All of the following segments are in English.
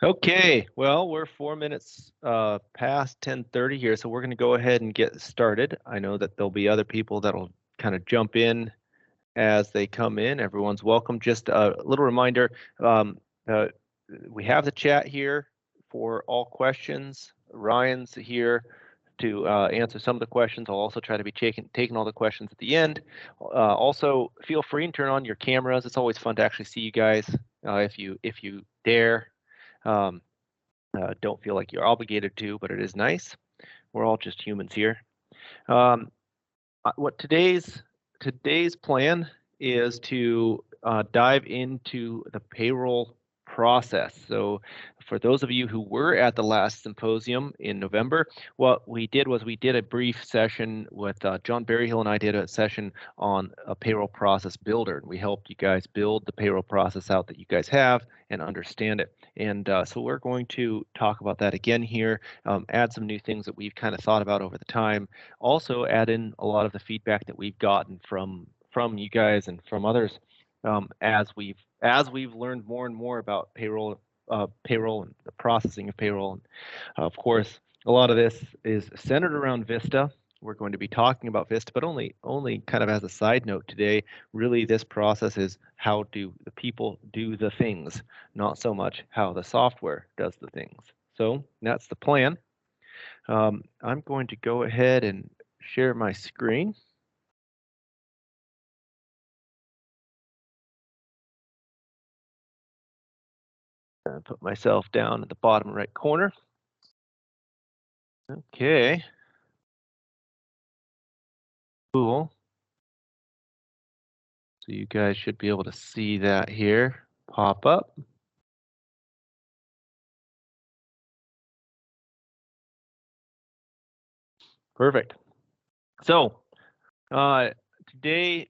Okay, well, we're 4 minutes past 10:30 here, so we're going to go ahead and get started. I know that there'll be other people that'll kind of jump in as they come in. Everyone's welcome. Just a little reminder, um, uh, we have the chat here for all questions. Ryan's here to answer some of the questions. I'll also try to be taking all the questions at the end. Also, feel free and turn on your cameras. It's always fun to actually see you guys if you dare. Um, don't feel like you're obligated to, but it is nice. We're all just humans here. What today's plan is to dive into the payroll process. So for those of you who were at the last symposium in November, what we did was we did a brief session with John Berryhill, and I did a session on a payroll process builder. We helped you guys build the payroll process out that you guys have and understand it. And so we're going to talk about that again here, add some new things that we've kind of thought about over the time, also add in a lot of the feedback that we've gotten from you guys and from others as we've learned more and more about payroll and the processing of payroll. And of course, a lot of this is centered around Vista. We're going to be talking about Vista, but only kind of as a side note today. Really, this process is how do the people do the things, not so much how the software does the things. So that's the plan. I'm going to go ahead and share my screen. And put myself down at the bottom right corner. Okay. Cool. So you guys should be able to see that here pop up. Perfect. So today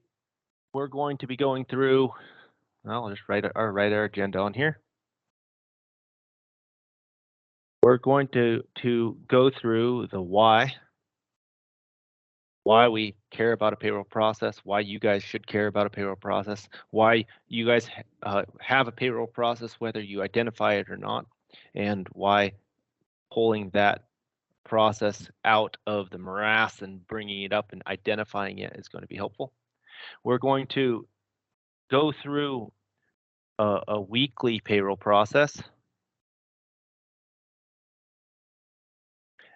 we're going to be going through, well, I'll just write our agenda on here. We're going to go through the why we care about a payroll process, why you guys should care about a payroll process, why you guys have a payroll process, whether you identify it or not, and why pulling that process out of the morass and bringing it up and identifying it is going to be helpful. We're going to go through a weekly payroll process.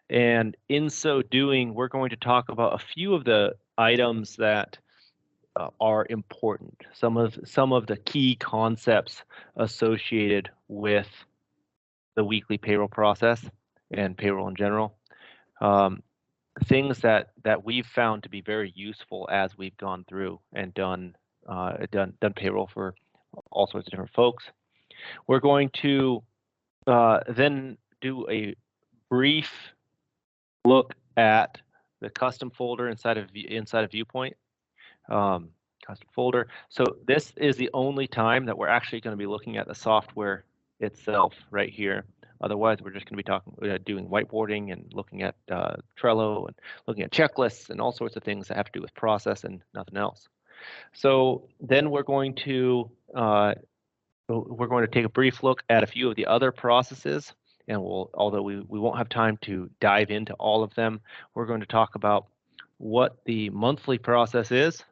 And in so doing, we're going to talk about a few of the items that are important, some of the key concepts associated with the weekly payroll process and payroll in general. Things that we've found to be very useful as we've gone through and done payroll for all sorts of different folks. We're going to then do a brief look at the custom folder inside of Viewpoint. Custom folder. So this is the only time that we're actually going to be looking at the software itself right here. Otherwise, we're just going to be doing whiteboarding and looking at Trello and looking at checklists and all sorts of things that have to do with process and nothing else. So then we're going to take a brief look at a few of the other processes, and although we won't have time to dive into all of them, we're going to talk about what the monthly process is.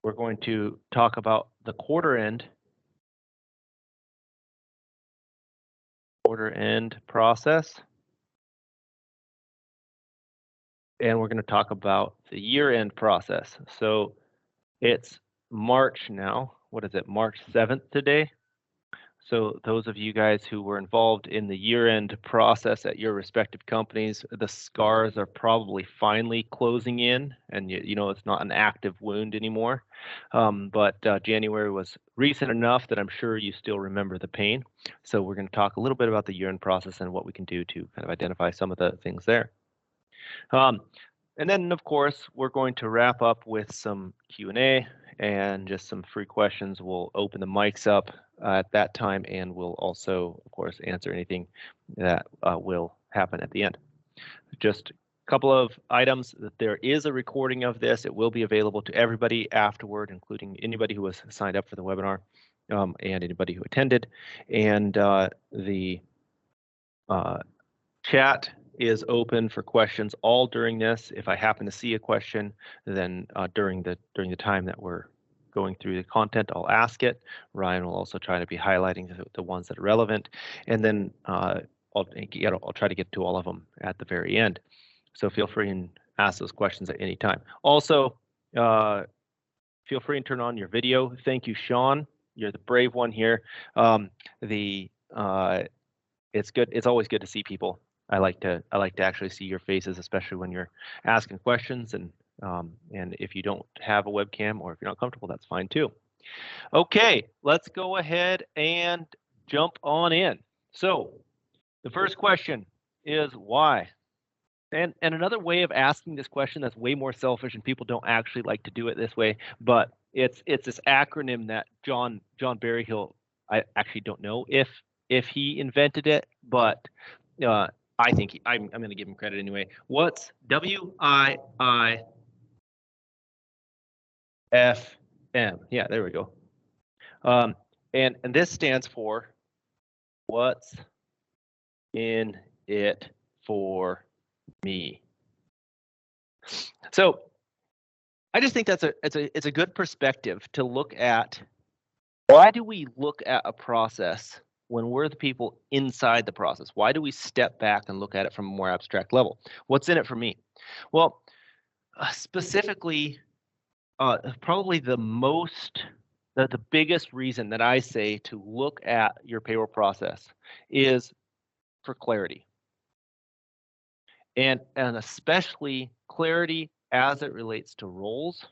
We're going to talk about the quarter end process. And we're going to talk about the year-end process. So it's March now. What is it? March 7th today. So those of you guys who were involved in the year-end process at your respective companies, the scars are probably finally closing in, and you know it's not an active wound anymore. But January was recent enough that I'm sure you still remember the pain. So we're going to talk a little bit about the year-end process and what we can do to kind of identify some of the things there. And then, of course, we're going to wrap up with some Q&A and just some free questions. We'll open the mics up at that time, and we'll also, of course, answer anything that will happen at the end. Just a couple of items. There is a recording of this. It will be available to everybody afterward, including anybody who was signed up for the webinar. and anybody who attended. And the chat is open for questions all during this. If I happen to see a question, then during the time that we're going through the content, I'll ask it. Ryan will also try to be highlighting the ones that are relevant, and then I'll try to get to all of them at the very end. So feel free and ask those questions at any time. Also, feel free and turn on your video. Thank you, Sean. You're the brave one here. It's good. It's always good to see people. I like to actually see your faces, especially when you're asking questions. And if you don't have a webcam or if you're not comfortable, that's fine too. Okay, let's go ahead and jump on in. So the first question is why? And another way of asking this question that's way more selfish, and people don't actually like to do it this way, but it's this acronym that John Berryhill, I actually don't know if he invented it, but I think I'm going to give him credit anyway. What's WIIFM? Yeah, there we go. And this stands for what's in it for me. So I just think it's a good perspective to look at. Why do we look at a process when we're the people inside the process? Why do we step back and look at it from a more abstract level? What's in it for me? Well, specifically, probably the biggest reason that I say to look at your payroll process is for clarity. And especially clarity as it relates to roles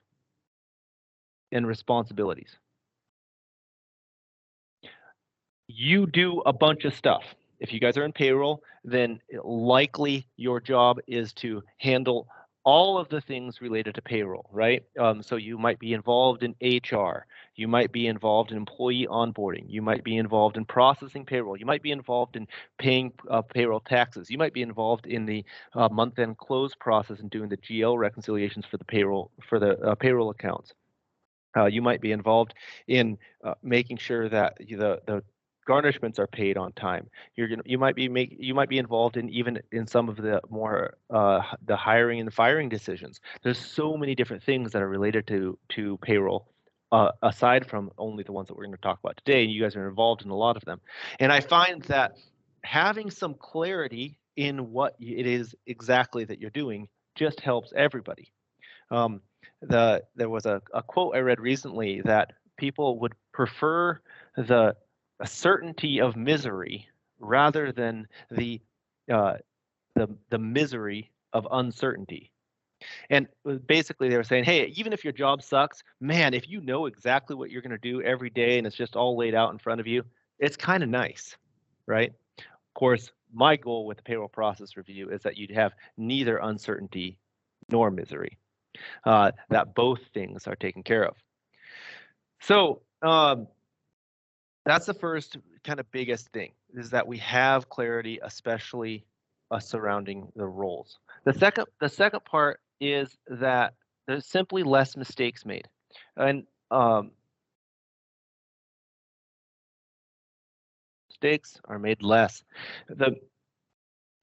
and responsibilities. You do a bunch of stuff. If you guys are in payroll, then likely your job is to handle all of the things related to payroll, right? So you might be involved in HR, you might be involved in employee onboarding, you might be involved in processing payroll, you might be involved in paying payroll taxes, you might be involved in the month-end close process and doing the GL reconciliations for the payroll accounts. You might be involved in making sure that the garnishments are paid on time. You might be involved in even in some of the more the hiring and the firing decisions. There's so many different things that are related to payroll, aside from only the ones that we're going to talk about today. And you guys are involved in a lot of them. And I find that having some clarity in what it is exactly that you're doing just helps everybody. There was a quote I read recently that people would prefer the certainty of misery rather than the misery of uncertainty. And basically they were saying, hey, even if your job sucks, man, if you know exactly what you're going to do every day and it's just all laid out in front of you, it's kind of nice, right? Of course, my goal with the payroll process review is that you'd have neither uncertainty nor misery, that both things are taken care of. So that's the first kind of biggest thing, is that we have clarity, especially surrounding the roles. The second part is that there's simply less mistakes made, and mistakes are made less.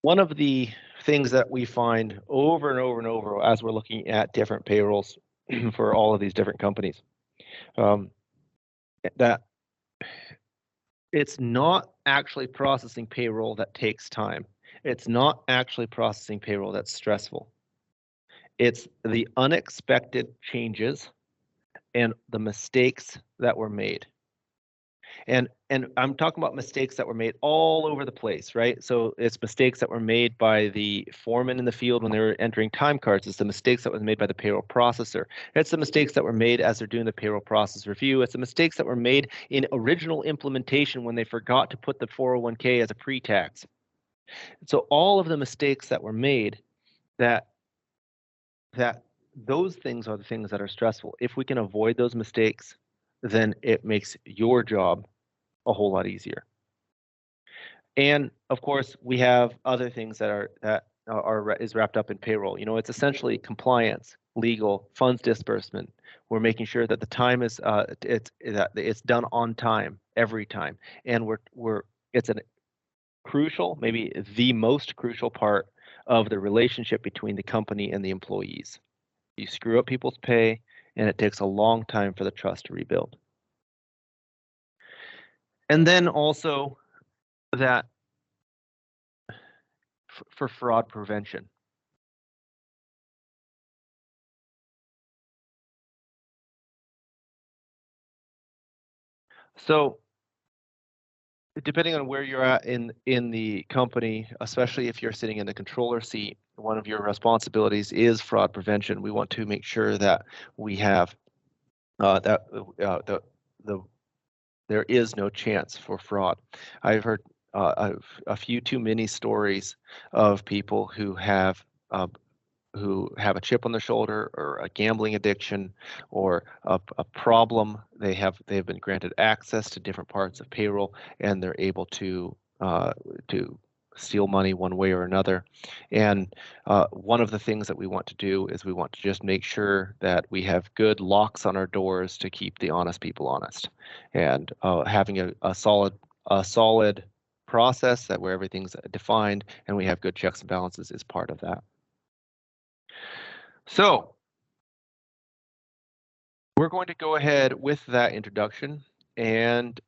One of the things that we find over and over and over as we're looking at different payrolls for all of these different companies, that it's not actually processing payroll that takes time. It's not actually processing payroll that's stressful. It's the unexpected changes and the mistakes that were made. And I'm talking about mistakes that were made all over the place, right? So it's mistakes that were made by the foreman in the field when they were entering time cards. It's the mistakes that were made by the payroll processor. It's the mistakes that were made as they're doing the payroll process review. It's the mistakes that were made in original implementation when they forgot to put the 401k as a pre-tax. So all of the mistakes that were made, that those things are the things that are stressful. If we can avoid those mistakes, then it makes your job a whole lot easier. And of course, we have other things that is wrapped up in payroll. You know, it's essentially compliance, legal, funds disbursement. We're making sure that the time is it's done on time every time, and it's a crucial, maybe the most crucial part of the relationship between the company and the employees. You screw up people's pay, and it takes a long time for the trust to rebuild. And then also that for fraud prevention. So depending on where you're at in the company, especially if you're sitting in the controller seat, one of your responsibilities is fraud prevention. We want to make sure that we have there is no chance for fraud. I've heard a few too many stories of people who have a chip on their shoulder or a gambling addiction or a problem. They've been granted access to different parts of payroll, and they're able to steal money one way or another. And one of the things that we want to do is we want to just make sure that we have good locks on our doors to keep the honest people honest, and having a solid process that where everything's defined and we have good checks and balances is part of that. So we're going to go ahead with that introduction and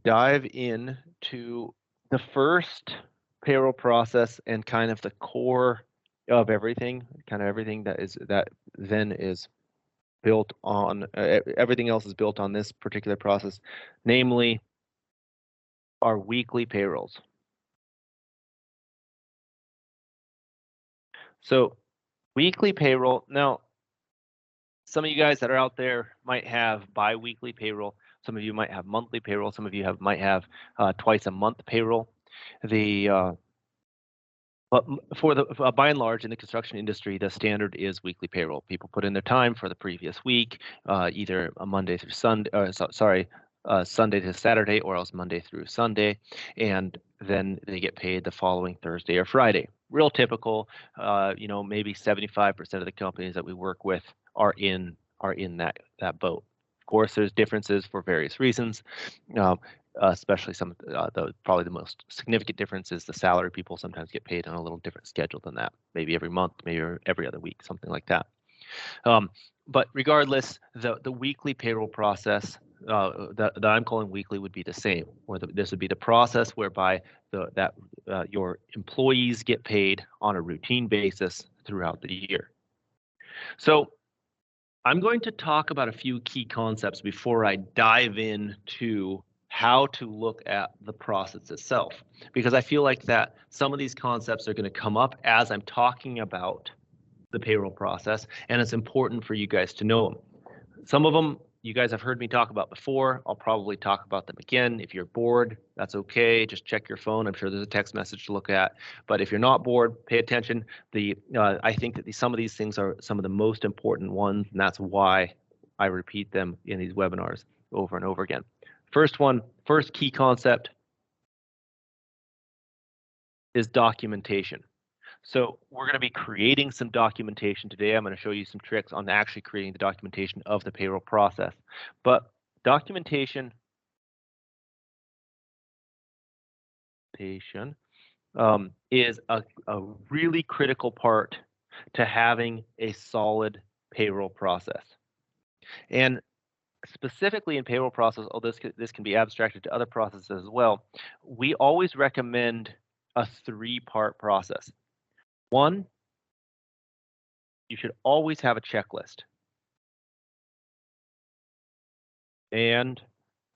dive into the first payroll process and kind of the core of everything, that then is built on everything else is built on this particular process, namely our weekly payrolls. So weekly payroll, now some of you guys that are out there might have bi-weekly payroll. Some of you might have monthly payroll. Some of you might have twice a month payroll. But by and large in the construction industry, the standard is weekly payroll. People put in their time for the previous week, either a Monday through Sunday, Sunday to Saturday, or else Monday through Sunday, and then they get paid the following Thursday or Friday. Real typical. Maybe 75% of the companies that we work with are in that boat. Of course, there's differences for various reasons. Especially probably the most significant difference is the salary people sometimes get paid on a little different schedule than that, maybe every month, maybe every other week, something like that. But regardless, the weekly payroll process that I'm calling weekly would be the same, or this would be the process whereby your employees get paid on a routine basis throughout the year. So I'm going to talk about a few key concepts before I dive into how to look at the process itself, because I feel like that some of these concepts are going to come up as I'm talking about the payroll process, and it's important for you guys to know them. Some of them you guys have heard me talk about before. I'll probably talk about them again. If you're bored, that's okay. Just check your phone. I'm sure there's a text message to look at. But if you're not bored, pay attention. I think that some of these things are some of the most important ones, and that's why I repeat them in these webinars over and over again. First key concept is documentation. So we're going to be creating some documentation today. I'm going to show you some tricks on actually creating the documentation of the payroll process. But documentation is a really critical part to having a solid payroll process. And specifically in payroll process, although this can be abstracted to other processes as well, we always recommend a 3-part process. 1, you should always have a checklist. And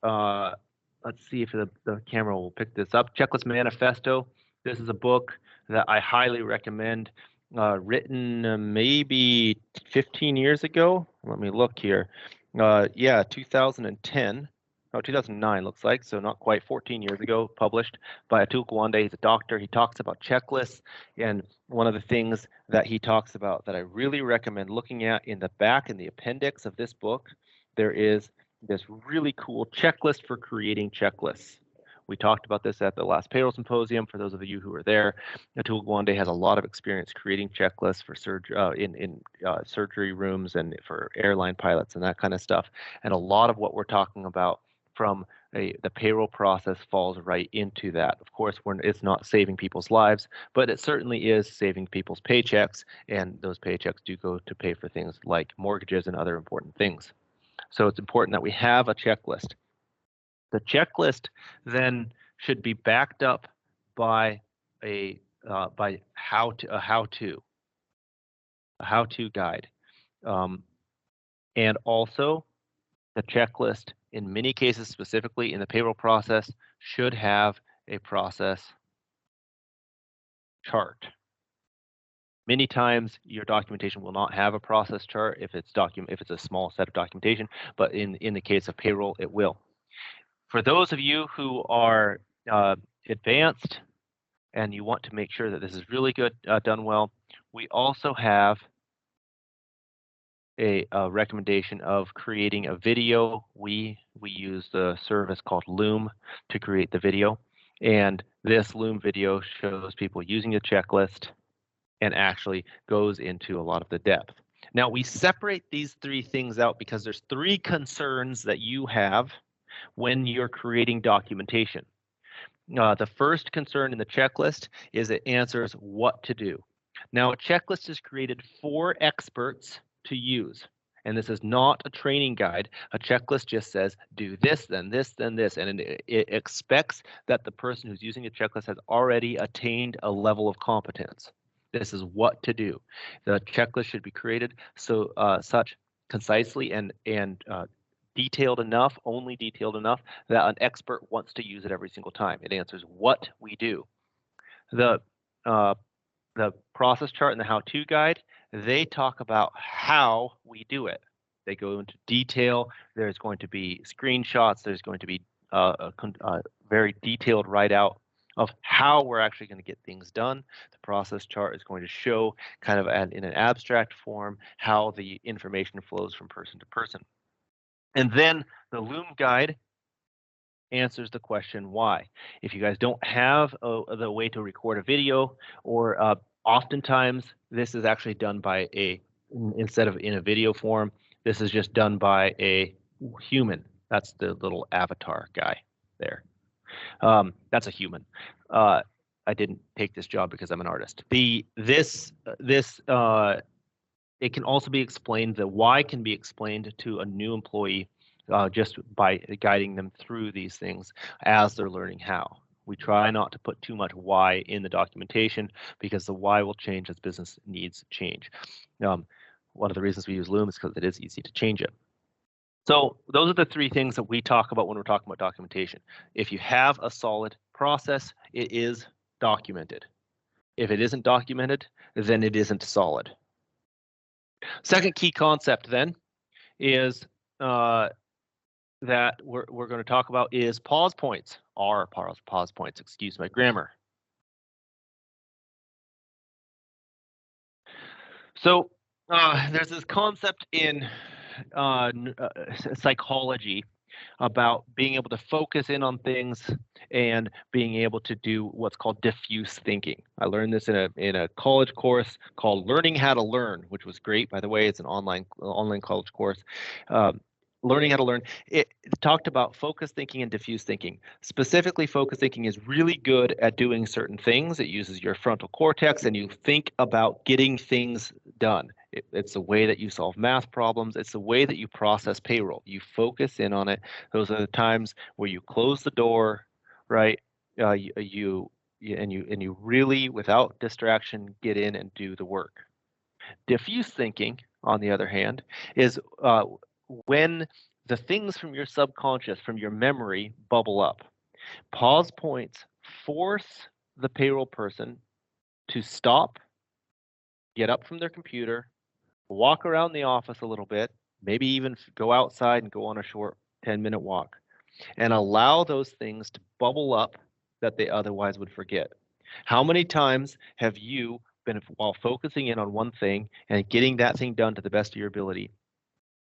let's see if the camera will pick this up. Checklist Manifesto. This is a book that I highly recommend, written maybe 15 years ago. Let me look here. 2010. Oh, 2009 looks like, so not quite 14 years ago, published by Atul Gawande. He's a doctor. He talks about checklists, and one of the things that he talks about that I really recommend looking at in the back in the appendix of this book, there is this really cool checklist for creating checklists, We talked about this at the last payroll symposium. For those of you who were there, Atul Gawande has a lot of experience creating checklists for surgery rooms and for airline pilots and that kind of stuff. And a lot of what we're talking about from the payroll process falls right into that. Of course, it's not saving people's lives, but it certainly is saving people's paychecks, and those paychecks do go to pay for things like mortgages and other important things. So it's important that we have a checklist. The checklist then should be backed up by a how-to guide, and also the checklist, in many cases, specifically in the payroll process, should have a process chart. Many times your documentation will not have a process chart if it's a small set of documentation, but in the case of payroll, it will. For those of you who are advanced and you want to make sure that this is really good, done well, we also have a recommendation of creating a video. We use the service called Loom to create the video, and this Loom video shows people using a checklist and actually goes into a lot of the depth. Now we separate these three things out because there's three concerns that you have when you're creating documentation. The first concern in the checklist is it answers what to do. Now a checklist is created for experts to use, and this is not a training guide. A checklist just says do this, then this, then this, and it expects that the person who's using a checklist has already attained a level of competence. This is what to do. The checklist should be created so such concisely and detailed enough, only detailed enough that an expert wants to use it every single time. It answers what we do. The process chart and the how-to guide, they talk about how we do it. They go into detail. There's going to be screenshots. There's going to be a very detailed write-out of how we're actually going to get things done. The process chart is going to show kind of in an abstract form how the information flows from person to person. And then the Loom guide answers the question why. If you guys don't have the way to record a video, or oftentimes this is actually done by instead of in a video form, this is just done by a human. That's the little avatar guy there. That's a human. I didn't take this job because I'm an artist. It can also be explained, the why can be explained to a new employee just by guiding them through these things as they're learning how. We try not to put too much why in the documentation because the why will change as business needs change. One of the reasons we use Loom is because it is easy to change it. So those are the three things that we talk about when we're talking about documentation. If you have a solid process, it is documented. If it isn't documented, then it isn't solid. Second key concept then is that we're going to talk about is pause points, or pause points, excuse my grammar. So there's this concept in psychology about being able to focus in on things and being able to do what's called diffuse thinking. I learned this in a college course called Learning How to Learn, which was great, by the way. It's an online college course. Learning How to Learn. It talked about focus thinking and diffuse thinking. Specifically, focus thinking is really good at doing certain things. It uses your frontal cortex, and you think about getting things done. It's the way that you solve math problems. It's the way that you process payroll. You focus in on it. Those are the times where you close the door, right? You really, without distraction, get in and do the work. Diffuse thinking, on the other hand, is when the things from your subconscious, from your memory, bubble up. Pause points force the payroll person to stop, get up from their computer, walk around the office a little bit, maybe even go outside and go on a short 10-minute walk, and allow those things to bubble up that they otherwise would forget. How many times have you been, while focusing in on one thing and getting that thing done to the best of your ability,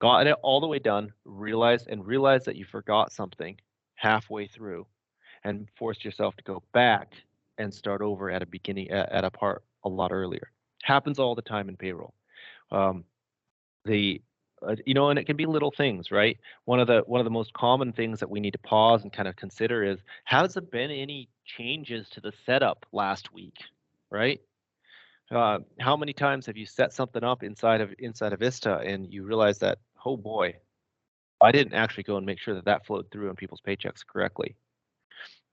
got it all the way done, realized that you forgot something halfway through, and forced yourself to go back and start over at a beginning at a part a lot earlier. Happens all the time in payroll. Um, the and it can be little things, right? One of the most common things that we need to pause and kind of consider is, has there been any changes to the setup last week, right? How many times have you set something up inside of Vista and you realize that, oh boy, I didn't actually go and make sure that that flowed through on people's paychecks correctly.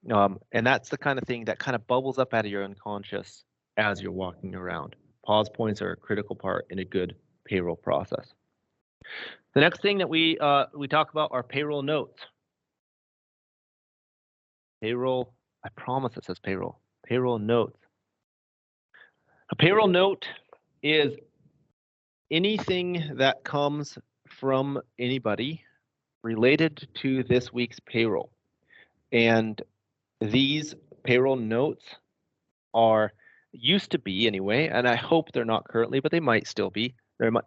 And that's the kind of thing that kind of bubbles up out of your unconscious as you're walking around. Pause points are a critical part in a good payroll process. The next thing that we talk about are payroll notes. Payroll, I promise it says payroll. Payroll notes. A payroll note is anything that comes from anybody related to this week's payroll. And these payroll notes are, used to be anyway, and I hope they're not currently, but they might still be.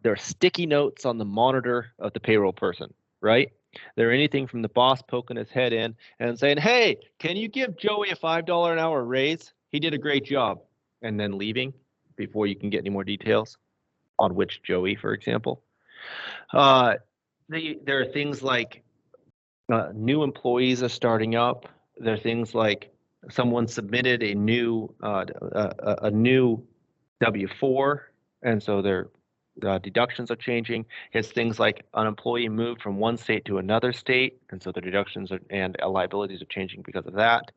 They're sticky notes on the monitor of the payroll person, right? They're anything from the boss poking his head in and saying, hey, can you give Joey a $5 an hour raise? He did a great job. And then leaving before you can get any more details on which Joey, for example. There are things like new employees are starting up. There are things like someone submitted a new W-4, and so their deductions are changing. It's things like an employee moved from one state to another state, and so the deductions and liabilities are changing because of that.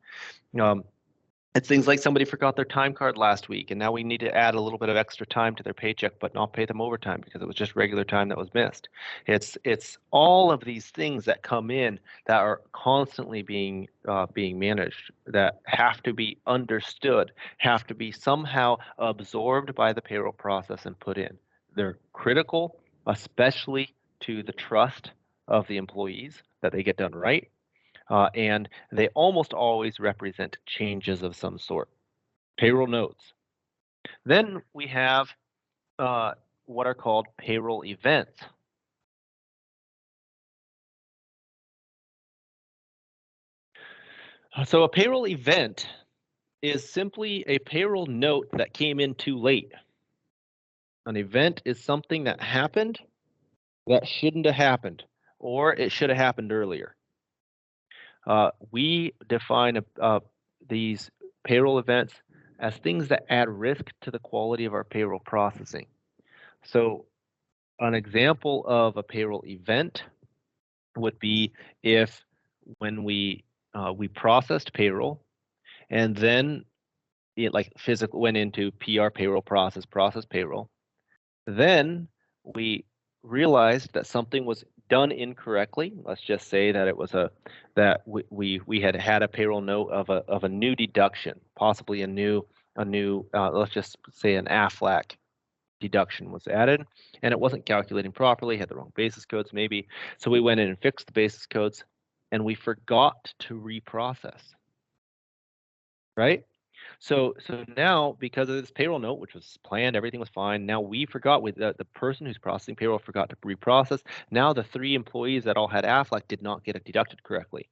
It's things like somebody forgot their time card last week, and now we need to add a little bit of extra time to their paycheck, but not pay them overtime because it was just regular time that was missed. It's all of these things that come in that are constantly being managed, that have to be understood, have to be somehow absorbed by the payroll process and put in. They're critical, especially to the trust of the employees that they get done right. And they almost always represent changes of some sort. Payroll notes. Then we have what are called payroll events. So a payroll event is simply a payroll note that came in too late. An event is something that happened that shouldn't have happened, or it should have happened earlier. We define these payroll events as things that add risk to the quality of our payroll processing. So an example of a payroll event would be if when we processed payroll and then it like physically went into PR payroll process payroll, then we realized that something was done incorrectly. Let's just say that it was that we had a payroll note of a new deduction, possibly a new let's just say an AFLAC deduction was added, and it wasn't calculating properly, had the wrong basis codes maybe. So we went in and fixed the basis codes, and we forgot to reprocess, right? So now, because of this payroll note, which was planned, everything was fine. Now we forgot, with the person who's processing payroll forgot to reprocess. Now the 3 employees that all had AFLAC did not get it deducted correctly.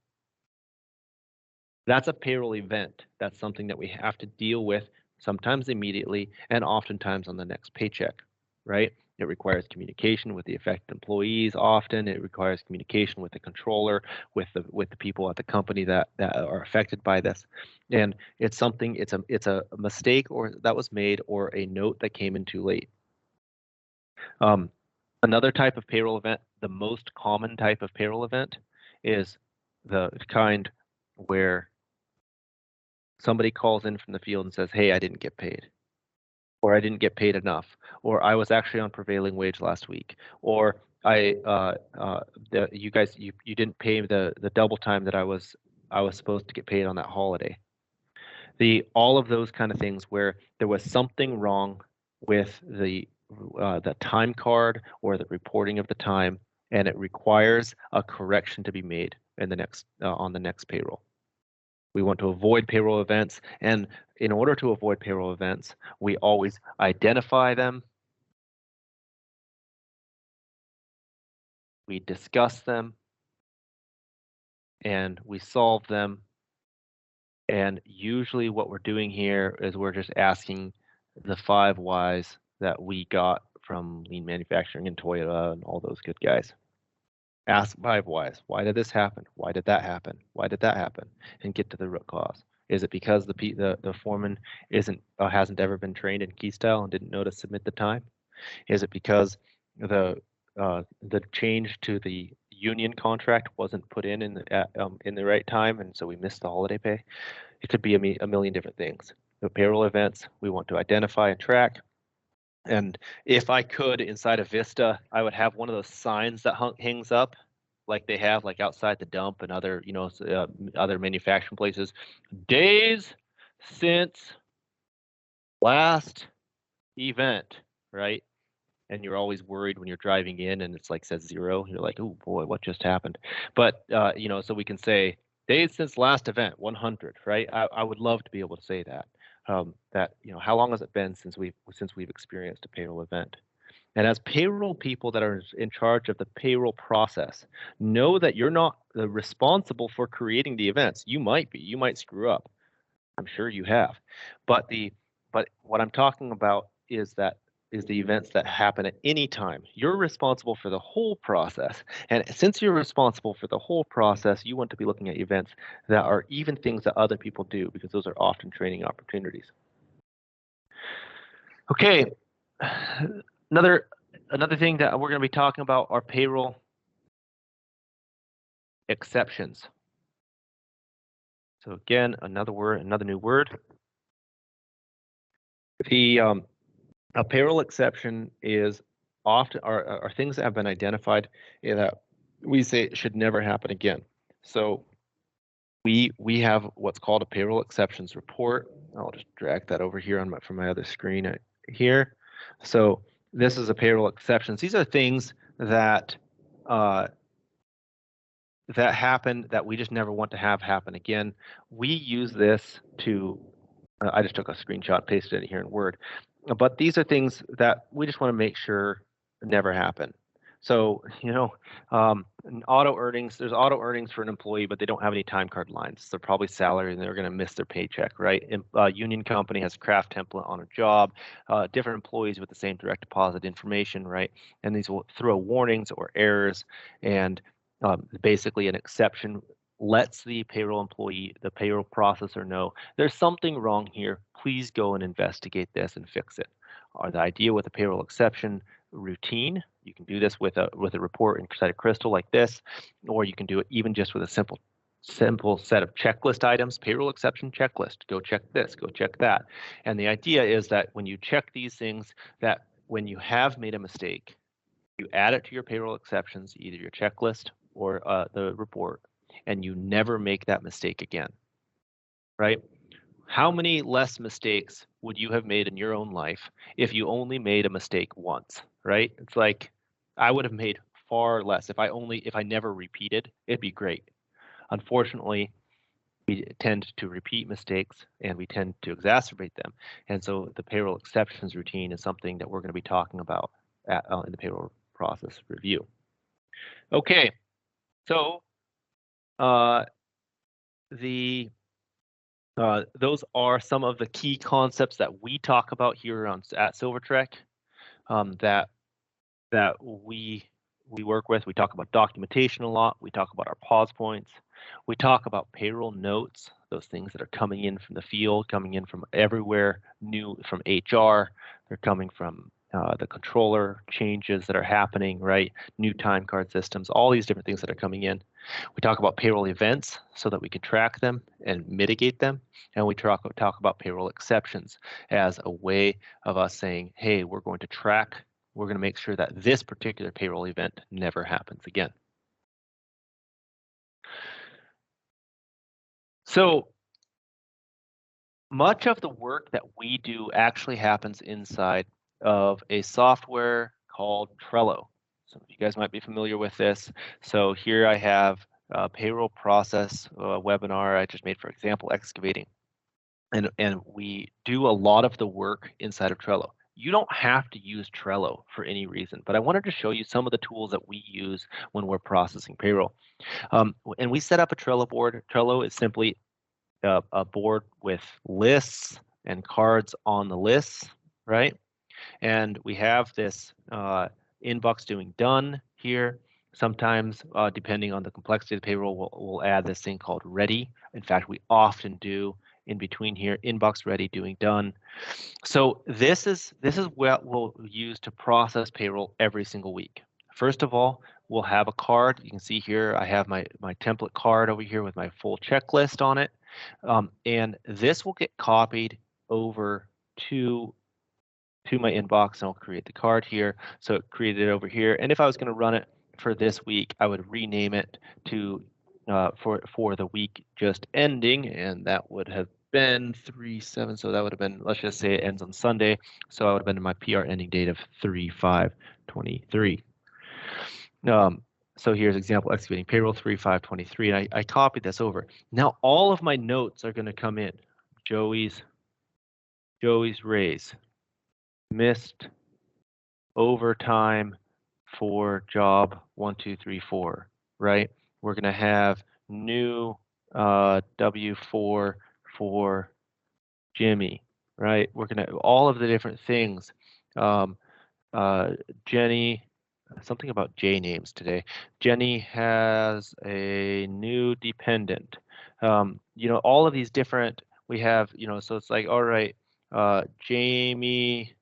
That's a payroll event. That's something that we have to deal with, sometimes immediately and oftentimes on the next paycheck, right? It requires communication with the affected employees. Often it requires communication with the controller, with the people at the company that are affected by this. And it's something, it's a mistake or that was made, or a note that came in too late. Another type of payroll event, the most common type of payroll event, is the kind where somebody calls in from the field and says, hey, I didn't get paid, or I didn't get paid enough, or I was actually on prevailing wage last week, or you guys didn't pay the double time that I was supposed to get paid on that holiday. All of those kind of things where there was something wrong with the time card or the reporting of the time, and it requires a correction to be made in the next on the next payroll. We want to avoid payroll events, and in order to avoid payroll events, we always identify them, we discuss them, and we solve them And usually what we're doing here is we're just asking the 5 whys that we got from lean manufacturing and Toyota and all those good guys. Ask 5 whys. Why did this happen? Why did that happen? Why did that happen? And get to the root cause. Is it because the foreman hasn't ever been trained in key style and didn't know to submit the time? Is it because the change to the union contract wasn't put in the right time, and so we missed the holiday pay? It could be a million different things. The payroll events we want to identify and track. And if I could, inside of Vista, I would have one of those signs that hangs up, like they have like outside the dump and other, other manufacturing places. Days since last event, right? And you're always worried when you're driving in and it's like says 0. You're like, oh boy, what just happened? But so we can say days since last event, 100, right? I would love to be able to say that. How long has it been since we've experienced a payroll event? And as payroll people that are in charge of the payroll process, know that you're not responsible for creating the events. You might be. You might screw up. I'm sure you have. But what I'm talking about is the events that happen at any time. You're responsible for the whole process. And since you're responsible for the whole process, you want to be looking at events that are even things that other people do, because those are often training opportunities. Okay, another thing that we're going to be talking about are payroll exceptions. So again, another new word. A payroll exception is often are things that have been identified that we say should never happen again. So we have what's called a payroll exceptions report. I'll just drag that over here from my other screen here. So this is a payroll exceptions. These are things that that happen that we just never want to have happen again. We use this to I just took a screenshot, pasted it here in Word. But these are things that we just want to make sure never happen. So, auto earnings, there's auto earnings for an employee, but they don't have any time card lines. They're probably salary and they're going to miss their paycheck, right? And union company has craft template on a job, different employees with the same direct deposit information, right? And these will throw warnings or errors, and basically an exception lets the payroll employee, the payroll processor know there's something wrong here. Please go and investigate this and fix it. The idea with a payroll exception routine, you can do this with a report inside of Crystal like this, or you can do it even just with a simple set of checklist items, payroll exception checklist. Go check this, go check that. And the idea is that when you check these things, that when you have made a mistake, you add it to your payroll exceptions, either your checklist or the report, and you never make that mistake again, right? How many less mistakes would you have made in your own life if you only made a mistake once, right? It's like I would have made far less if I never repeated. It'd be great. Unfortunately, we tend to repeat mistakes and we tend to exacerbate them. And so the payroll exceptions routine is something that we're going to be talking about in the payroll process review. Okay, so those are some of the key concepts that we talk about here at Silvertrek that we work with. We talk about documentation a lot. We talk about our pause points. We talk about payroll notes, those things that are coming in from the field, coming in from everywhere, new from HR. They're coming from the controller changes that are happening, right? New time card systems, all these different things that are coming in. We talk about payroll events so that we can track them and mitigate them. And we talk about payroll exceptions as a way of us saying, hey, we're going to track, we're going to make sure that this particular payroll event never happens again. So much of the work that we do actually happens inside of a software called Trello. Some of you guys might be familiar with this. So here I have a payroll process webinar I just made, for example, excavating. And we do a lot of the work inside of Trello. You don't have to use Trello for any reason, but I wanted to show you some of the tools that we use when we're processing payroll. And we set up a Trello board. Trello is simply a board with lists and cards on the lists, right? And we have this inbox doing done here. Sometimes, depending on the complexity of the payroll, we'll add this thing called ready. In fact, we often do in between here, inbox ready, doing done. So this is what we'll use to process payroll every single week. First of all, we'll have a card. You can see here, I have my template card over here with my full checklist on it. And this will get copied over to my inbox, and I'll create the card here. So it created it over here. And if I was going to run it for this week, I would rename it to for the week just ending, and that would have been 3/7. So that would have been, let's just say it ends on Sunday. So I would have been in my PR ending date of 3/5/23. So here's example executing payroll 3/5/23, and I copied this over. Now all of my notes are going to come in. Joey's raise, missed overtime for job 1, 2, 3, 4, right? We're going to have new W4 for Jimmy, right? We're going to all of the different things. Jenny, something about J names today. Jenny has a new dependent. You know, all of these different, we have, you know, so it's like, all right, Jamie's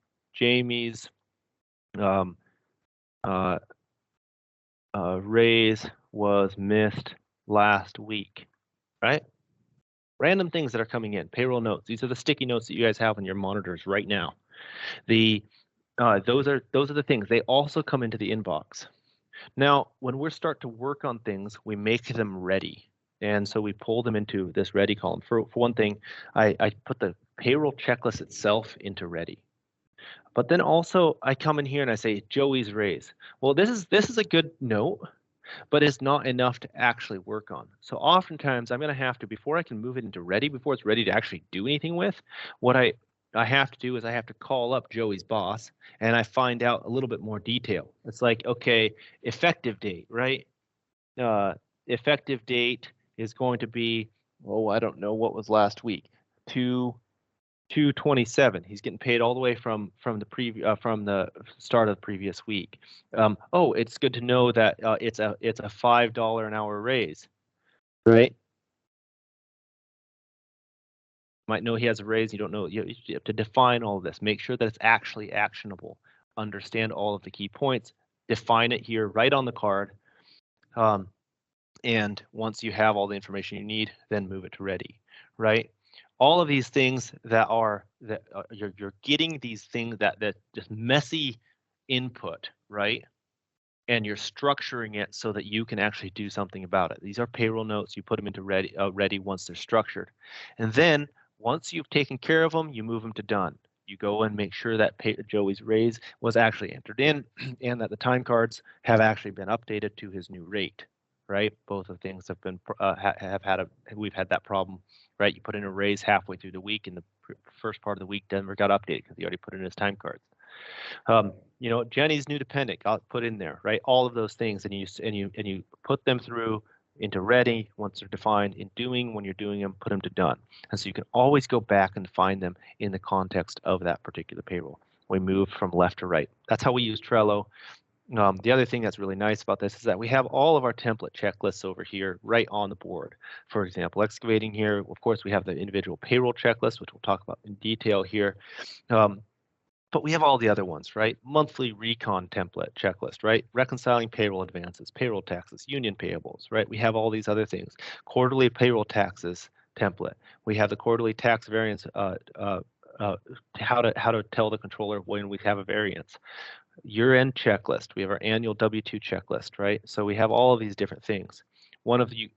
raise was missed last week, right? Random things that are coming in, payroll notes. These are the sticky notes that you guys have on your monitors right now. Those are the things. They also come into the inbox. Now, when we start to work on things, we make them ready. And so we pull them into this ready column. For one thing, I put the payroll checklist itself into ready. But then also I come in here and I say Joey's raise. Well, this is a good note, but it's not enough to actually work on. So oftentimes I'm going to have to, before I can move it into ready, before it's ready to actually do anything with, what I have to do is I have to call up Joey's boss and I find out a little bit more detail. It's like, okay, effective date, right? Effective date is going to be, oh, I don't know what was last week, 2/27. He's getting paid all the way from the start of the previous week. Oh, it's good to know that it's a $5 an hour raise, right? Might know he has a raise. You don't know. You have to define all of this. Make sure that it's actually actionable. Understand all of the key points. Define it here right on the card. And once you have all the information you need, then move it to ready, right? All of these things that you're getting these things that just messy input, right? And you're structuring it so that you can actually do something about it. These are payroll notes. You put them into ready once they're structured, and then once you've taken care of them, you move them to done. You go and make sure that Joey's raise was actually entered in, and that the time cards have actually been updated to his new rate. Right, both of things have been we've had that problem, right? You put in a raise halfway through the week, and the first part of the week never got updated because he already put in his time cards. You know, Jenny's new dependent got put in there, right? All of those things, and you put them through into ready once they're defined. In doing, when you're doing them, put them to done, and so you can always go back and find them in the context of that particular payroll. We move from left to right. That's how we use Trello. The other thing that's really nice about this is that we have all of our template checklists over here right on the board. For example, excavating here, of course, we have the individual payroll checklist, which we'll talk about in detail here. But we have all the other ones, right? Monthly recon template checklist, right? Reconciling payroll advances, payroll taxes, union payables, right? We have all these other things. Quarterly payroll taxes template. We have the quarterly tax variance, how to tell the controller when we have a variance. Year-end checklist. We have our annual W-2 checklist, right? So we have all of these different things. One of you,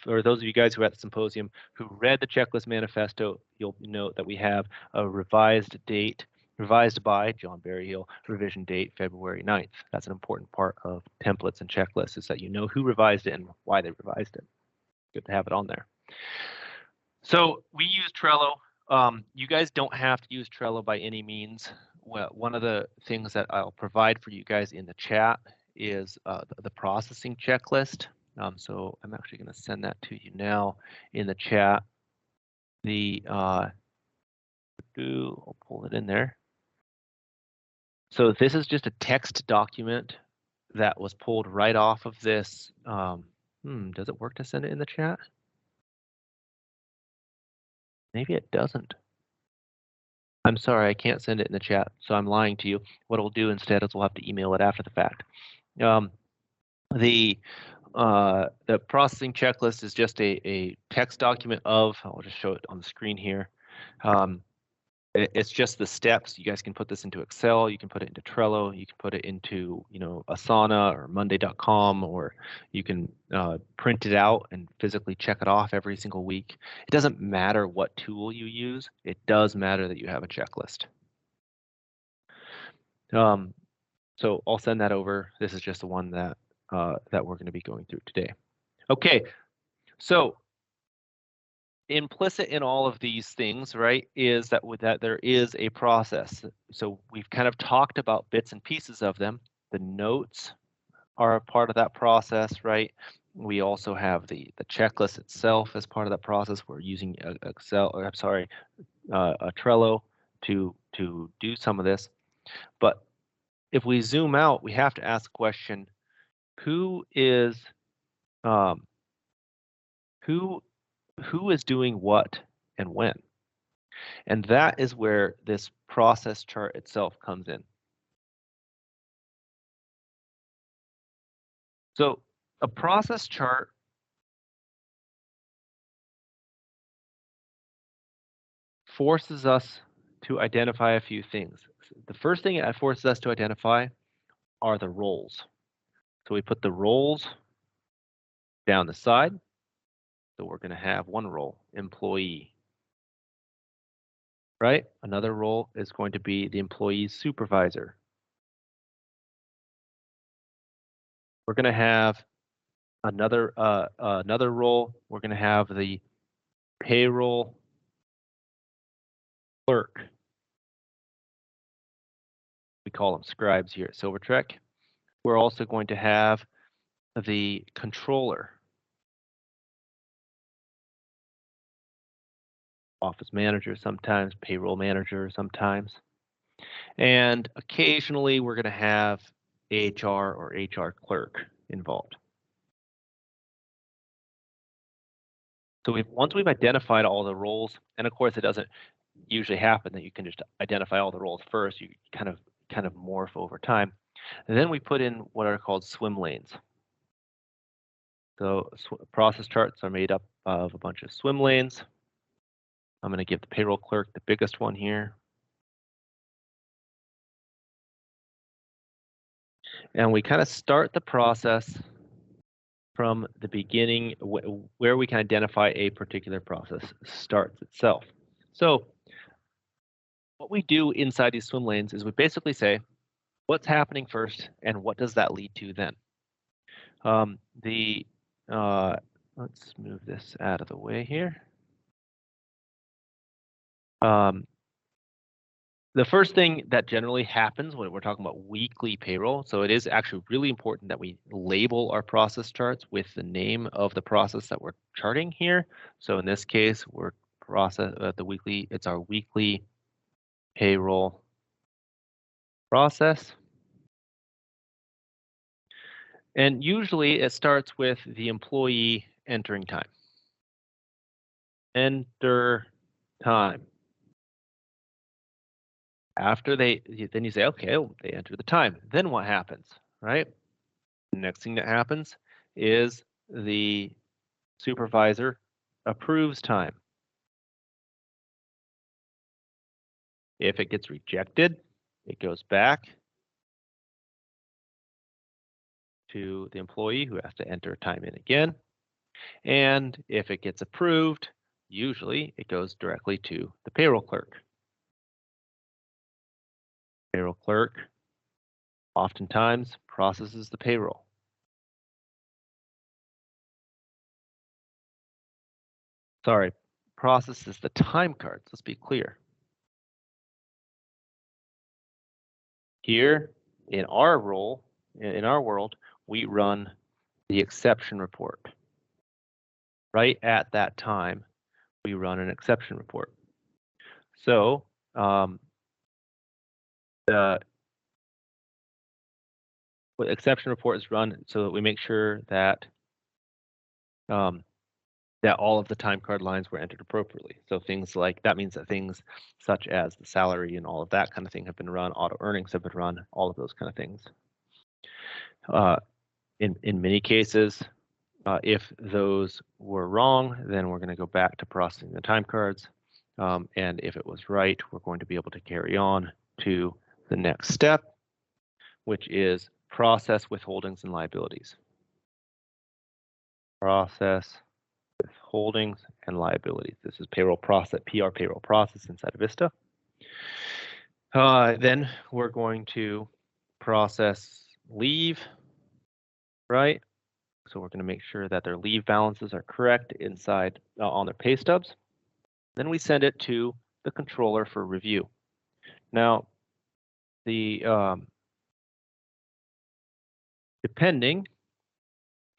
for those of you guys who are at the symposium who read the checklist manifesto, you'll note that we have a revised by John Berryhill, revision date February 9th. That's an important part of templates and checklists, is that you know who revised it and why they revised it. Good to have it on there. So we use Trello. You guys don't have to use Trello by any means. Well, one of the things that I'll provide for you guys in the chat is the processing checklist. So I'm actually going to send that to you now in the chat. I'll pull it in there. So this is just a text document that was pulled right off of this. Does it work to send it in the chat? Maybe it doesn't. I'm sorry, I can't send it in the chat, so I'm lying to you. What we'll do instead is we'll have to email it after the fact. The processing checklist is just a text document of, I'll just show it on the screen here. It's just the steps. You guys can put this into Excel, you can put it into Trello, you can put it into, Asana or Monday.com, or you can print it out and physically check it off every single week. It doesn't matter what tool you use. It does matter that you have a checklist. So I'll send that over. This is just the one that we're going to be going through today. Okay, so implicit in all of these things, right, is that there is a process. So we've kind of talked about bits and pieces of them. The notes are a part of that process, right? We also have the checklist itself as part of that process. We're using a Trello to do some of this. But if we zoom out, we have to ask the question: who is doing what and when? And that is where this process chart itself comes in. So a process chart forces us to identify a few things. The first thing it forces us to identify are the roles. So we put the roles down the side. So we're going to have one role, employee. Right? Another role is going to be the employee's supervisor. We're going to have another role. We're going to have the payroll clerk. We call them scribes here at Silvertrek. We're also going to have the controller, office manager sometimes, payroll manager sometimes, and occasionally we're going to have HR or HR clerk involved. So once we've identified all the roles, and of course it doesn't usually happen that you can just identify all the roles first, you kind of morph over time. And then we put in what are called swim lanes. So process charts are made up of a bunch of swim lanes. I'm going to give the payroll clerk the biggest one here. And we kind of start the process from the beginning where we can identify a particular process starts itself. So what we do inside these swim lanes is we basically say, what's happening first and what does that lead to then? Let's move this out of the way here. The first thing that generally happens when we're talking about weekly payroll, so it is actually really important that we label our process charts with the name of the process that we're charting here. So in this case, we're it's our weekly payroll process. And usually it starts with the employee entering time. Enter time. After then you say, okay, well, they enter the time. Then what happens, right? The next thing that happens is the supervisor approves time. If it gets rejected, it goes back to the employee who has to enter time in again. And if it gets approved, usually it goes directly to the payroll clerk. Payroll clerk oftentimes processes the payroll. Sorry, processes the time cards. Let's be clear. Here in our role, in our world, we run the exception report. Right at that time, we run an exception report. So the exception report is run so that we make sure that that all of the time card lines were entered appropriately. So things like that means that things such as the salary and all of that kind of thing have been run, auto earnings have been run, all of those kind of things. In many cases, if those were wrong, then we're going to go back to processing the time cards. And if it was right, we're going to be able to carry on to the next step, which is process withholdings and liabilities. Process withholdings and liabilities. This is payroll process, PR payroll process inside of Vista. Then we're going to process leave, right? So we're going to make sure that their leave balances are correct inside on their pay stubs. Then we send it to the controller for review. Now, depending,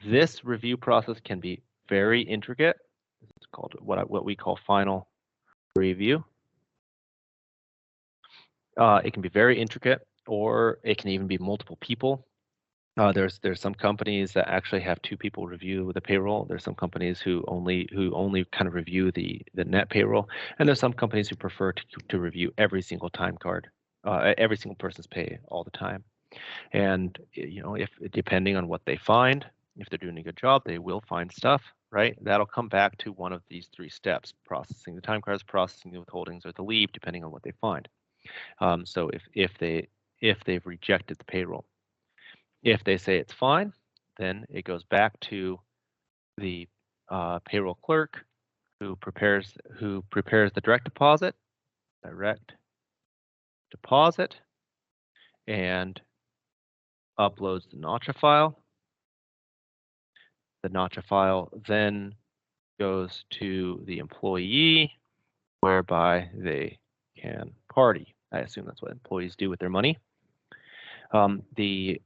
this review process can be very intricate. It's called what we call final review. It can be very intricate, or it can even be multiple people. There's some companies that actually have 2 people review the payroll. There's some companies who only kind of review the net payroll, and there's some companies who prefer to review every single time card, every single person's pay all the time. And you know, if depending on what they find, if they're doing a good job, they will find stuff, right? That'll come back to one of these 3 steps: processing the time cards, processing the withholdings, or the leave, depending on what they find. So if they've rejected the payroll. If they say it's fine, then it goes back to the payroll clerk who prepares the direct deposit, and uploads the notcha file. The notcha file then goes to the employee, whereby they can party. I assume that's what employees do with their money. The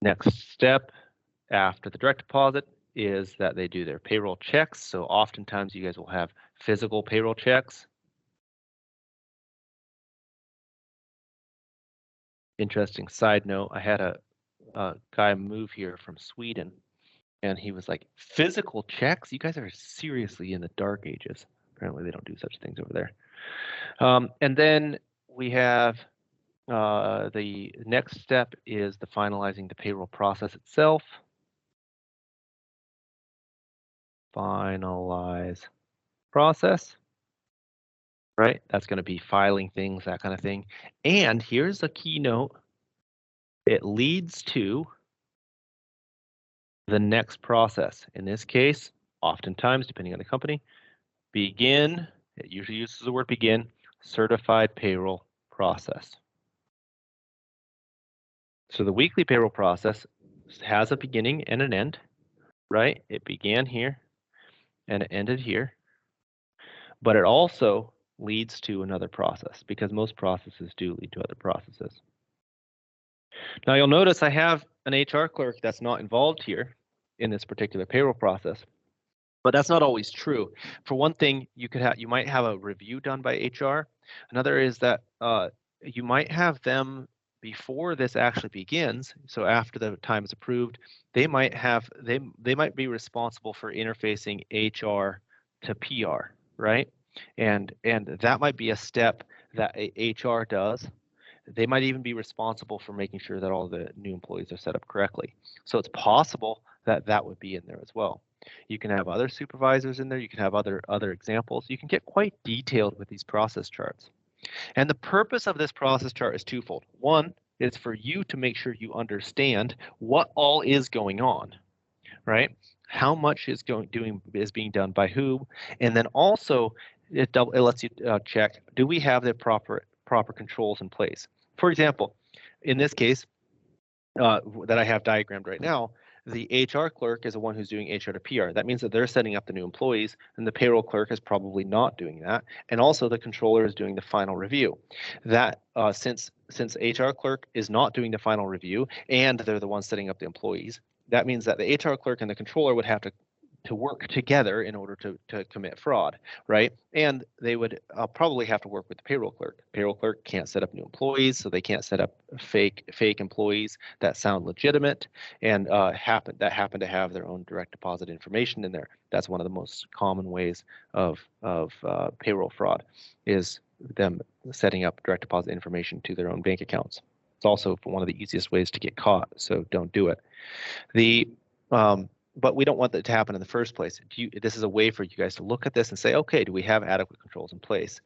next step after the direct deposit is that they do their payroll checks. So oftentimes you guys will have physical payroll checks. Interesting side note, I had a guy move here from Sweden, and he was like, physical checks? You guys are seriously in the dark ages. Apparently they don't do such things over there. And then we have the next step is the finalizing the payroll process itself. Finalize process, right? That's going to be filing things, that kind of thing. And here's a key note. It leads to the next process. In this case, oftentimes, depending on the company, begin, it usually uses the word begin, certified payroll process. So the weekly payroll process has a beginning and an end, right? It began here and it ended here, but it also leads to another process because most processes do lead to other processes. Now you'll notice I have an HR clerk that's not involved here in this particular payroll process, but that's not always true. For one thing, you might have a review done by HR. Another is that you might have them before this actually begins. So after the time is approved, they might be responsible for interfacing HR to PR, right? And that might be a step that HR does. They might even be responsible for making sure that all the new employees are set up correctly. So it's possible that that would be in there as well. You can have other supervisors in there. You can have other examples. You can get quite detailed with these process charts. And the purpose of this process chart is twofold. One is for you to make sure you understand what all is going on, right? How much is being done by who, and then also it lets you check: do we have the proper controls in place? For example, in this case that I have diagrammed right now, the HR clerk is the one who's doing HR to PR. That means that they're setting up the new employees, and the payroll clerk is probably not doing that. And also the controller is doing the final review. That since HR clerk is not doing the final review and they're the ones setting up the employees, that means that the HR clerk and the controller would have to to work together in order to commit fraud, right? And they would probably have to work with the payroll clerk. Payroll clerk can't set up new employees, so they can't set up fake employees that sound legitimate and happen to have their own direct deposit information in there. That's one of the most common ways of payroll fraud, is them setting up direct deposit information to their own bank accounts. It's also one of the easiest ways to get caught, so don't do it. But we don't want that to happen in the first place. This is a way for you guys to look at this and say, okay, do we have adequate controls in place?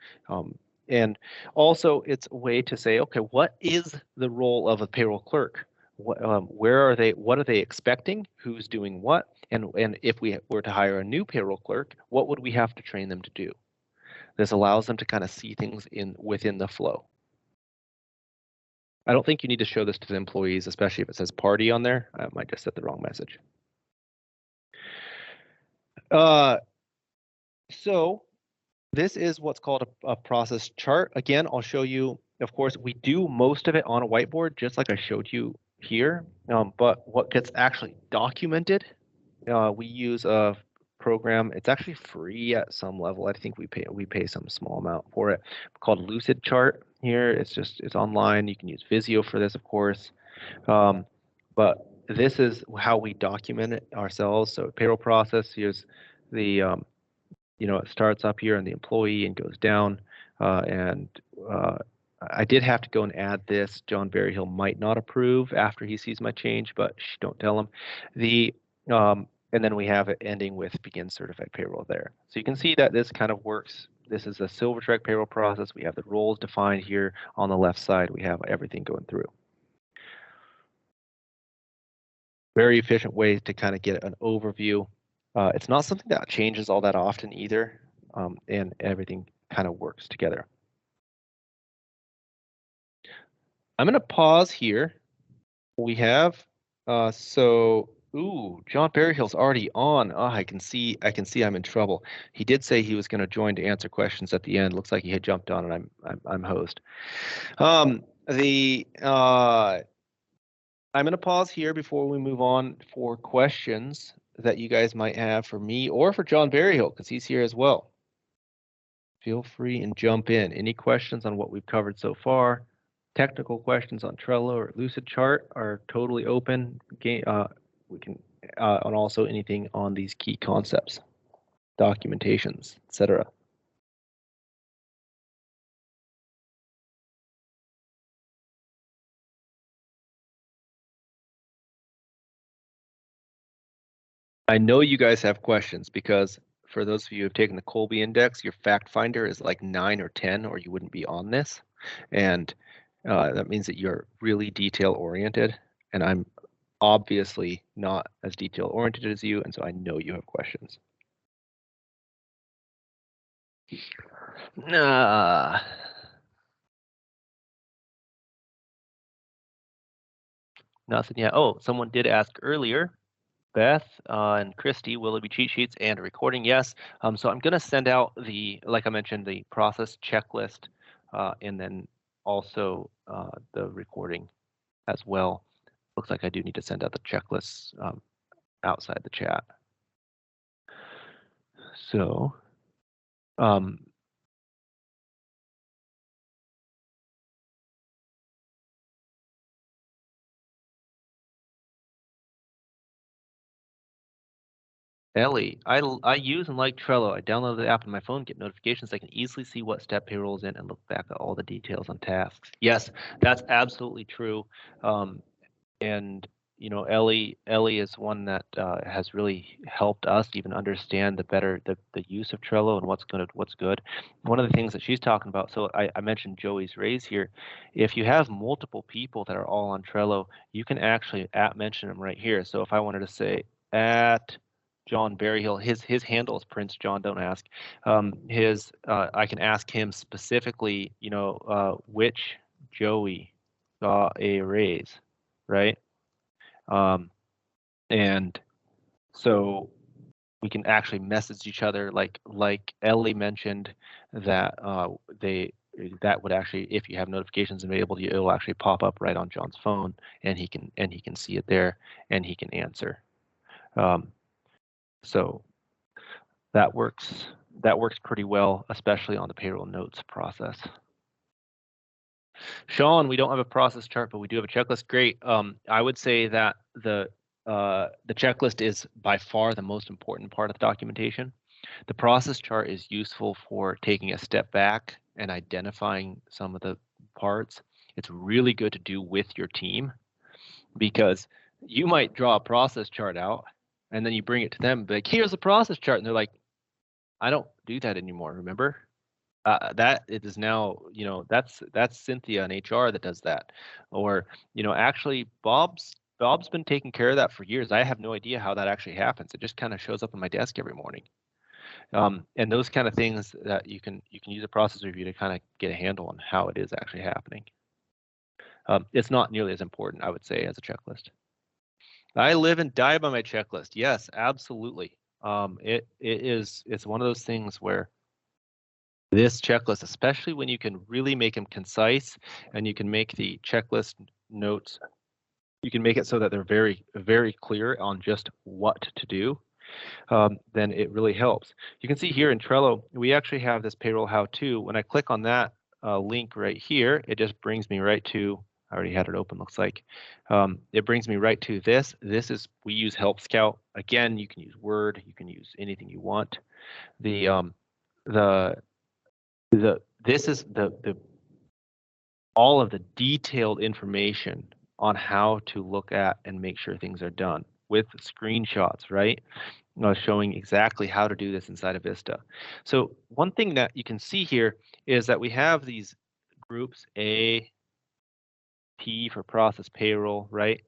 And also, it's a way to say, okay, what is the role of a payroll clerk? Where are they? What are they expecting? Who's doing what? And if we were to hire a new payroll clerk, what would we have to train them to do? This allows them to kind of see things within the flow. I don't think you need to show this to the employees, especially if it says party on there. I might just set the wrong message. So this is what's called a process chart. Again, I'll show you, of course, we do most of it on a whiteboard, just like I showed you here. But what gets actually documented, we use a program. It's actually free at some level. I think we pay some small amount for it, called Lucid Chart here. It's online. You can use Visio for this, of course. But this is how we document it ourselves. So payroll process, here's the it starts up here on the employee and goes down. I did have to go and add this. John Berryhill might not approve after he sees my change, but don't tell him. And then we have it ending with begin certified payroll there. So you can see that this kind of works. This is a Silvertrek payroll process. We have the roles defined here on the left side. We have everything going through. Very efficient way to kind of get an overview. It's not something that changes all that often either, and everything kind of works together. I'm going to pause here. We have John Berryhill's already on. Oh, I can see I'm in trouble. He did say he was going to join to answer questions at the end. Looks like he had jumped on, and I'm host. I'm going to pause here before we move on for questions that you guys might have for me or for John Berryhill, because he's here as well. Feel free and jump in. Any questions on what we've covered so far? Technical questions on Trello or Lucid Chart are totally open. We can, and also anything on these key concepts, documentations, etc. I know you guys have questions because for those of you who have taken the Colby Index, your fact finder is like 9 or 10, or you wouldn't be on this. And that means that you're really detail oriented, and I'm obviously not as detail oriented as you, and so I know you have questions. Nothing yet. Oh, someone did ask earlier. Beth and Christy, will it be cheat sheets and a recording? Yes. So I'm going to send out like I mentioned, the process checklist, and then also the recording as well. Looks like I do need to send out the checklists outside the chat. So, Ellie, I use and like Trello. I download the app on my phone, get notifications. I can easily see what step payroll is in and look back at all the details on tasks. Yes, that's absolutely true. And Ellie is one that has really helped us even understand the use of Trello and what's good. One of the things that she's talking about, so I mentioned Joey's raise here. If you have multiple people that are all on Trello, you can actually mention them right here. So if I wanted to say at John Berryhill, his handle is Prince John, don't ask. I can ask him specifically, which Joey got a raise, right? And so we can actually message each other, like Ellie mentioned, that that would actually, if you have notifications enabled, it'll actually pop up right on John's phone, and he can see it there, and he can answer. So that works pretty well, especially on the payroll notes process. Sean, we don't have a process chart, but we do have a checklist. Great. I would say that the checklist is by far the most important part of the documentation. The process chart is useful for taking a step back and identifying some of the parts. It's really good to do with your team because you might draw a process chart out and then you bring it to them, like, here's the process chart. And they're like, I don't do that anymore, remember? That it is now, that's Cynthia in HR that does that. Or, actually Bob's been taking care of that for years. I have no idea how that actually happens. It just kind of shows up on my desk every morning. And those kind of things that you can use a process review to kind of get a handle on how it is actually happening. It's not nearly as important, I would say, as a checklist. I live and die by my checklist. Yes, absolutely. It's one of those things where this checklist, especially when you can really make them concise and you can make the checklist notes, you can make it so that they're very, very clear on just what to do, then it really helps. You can see here in Trello, we actually have this payroll how-to. When I click on that link right here, it just brings me right to, I already had it open, looks like. It brings me right to this. This is, we use Help Scout. Again, you can use Word, you can use anything you want. This is all of the detailed information on how to look at and make sure things are done with screenshots, right? Showing exactly how to do this inside of Vista. So one thing that you can see here is that we have these groups, A, P for process payroll, right?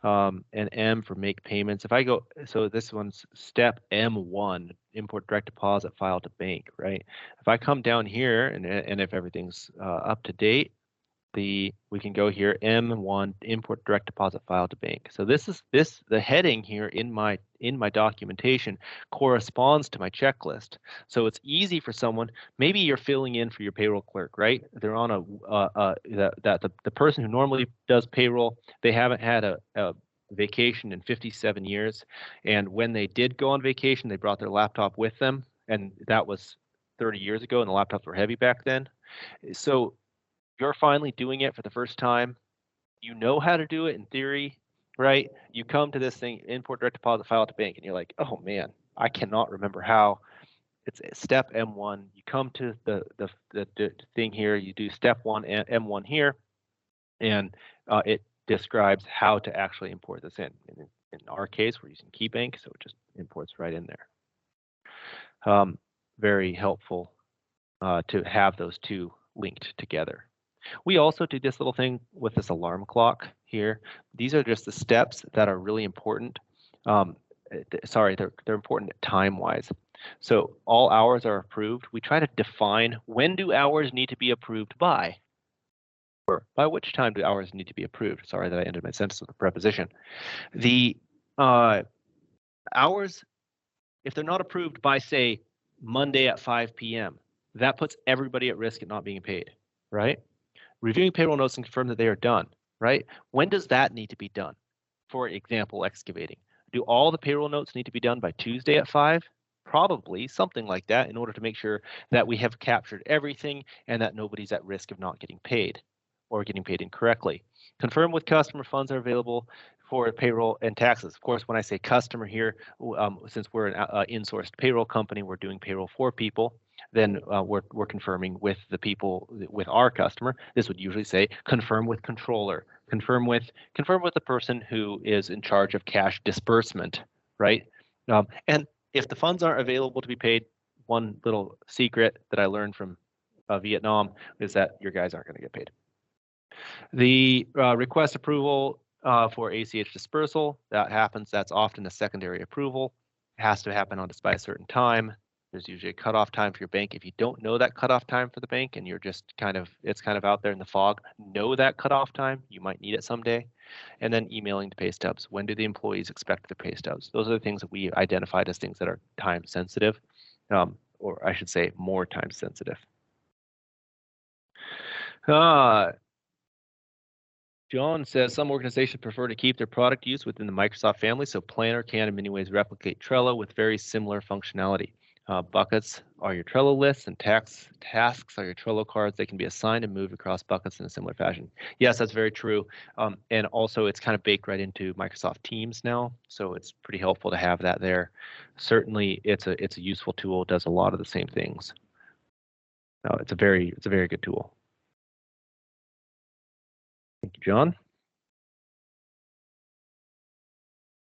And M for make payments. If I go, so this one's step M1, import direct deposit file to bank, right? If I come down here and if everything's up to date, we can go here, M1, import direct deposit file to bank. So the heading here in my documentation corresponds to my checklist. So it's easy for someone, maybe you're filling in for your payroll clerk, right? They're on the person who normally does payroll, they haven't had a vacation in 57 years. And when they did go on vacation, they brought their laptop with them. And that was 30 years ago, and the laptops were heavy back then. So you're finally doing it for the first time. You know how to do it in theory, right? You come to this thing, import direct deposit file to bank, and you're like, oh man, I cannot remember how. It's step M1. You come to the thing here, you do step 1 and M1 here, and it describes how to actually import this in. In our case, we're using KeyBank, so it just imports right in there. Very helpful to have those two linked together. We also do this little thing with this alarm clock here. These are just the steps that are really important. Sorry, they're important time-wise. So all hours are approved. We try to define when do hours need to be approved by, or by which time do hours need to be approved. Sorry that I ended my sentence with a preposition. The hours, if they're not approved by, say, Monday at 5 p.m., that puts everybody at risk of not being paid, right? Reviewing payroll notes and confirm that they are done, right? When does that need to be done? For example, excavating. Do all the payroll notes need to be done by Tuesday at 5? Probably, something like that, in order to make sure that we have captured everything and that nobody's at risk of not getting paid or getting paid incorrectly. Confirm with customer funds are available for payroll and taxes. Of course, when I say customer here, since we're an in-sourced payroll company, we're doing payroll for people, then we're confirming with the people, with our customer. This would usually say confirm with controller, confirm with the person who is in charge of cash disbursement, right? And if the funds aren't available to be paid, one little secret that I learned from Vietnam is that your guys aren't going to get paid. The request approval for ACH dispersal, that happens. That's often a secondary approval. It has to happen by a certain time. There's usually a cutoff time for your bank. If you don't know that cutoff time for the bank and you're just it's kind of out there in the fog, know that cutoff time. You might need it someday. And then emailing the pay stubs. When do the employees expect the pay stubs? Those are the things that we identified as things that are time sensitive, or I should say more time sensitive. John says some organizations prefer to keep their product use within the Microsoft family, so Planner can in many ways replicate Trello with very similar functionality. Buckets are your Trello lists, and tasks are your Trello cards. They can be assigned and moved across buckets in a similar fashion. Yes, that's very true. And also, it's kind of baked right into Microsoft Teams now, so it's pretty helpful to have that there. Certainly, it's a useful tool. It does a lot of the same things. No, it's a very good tool. Thank you, John.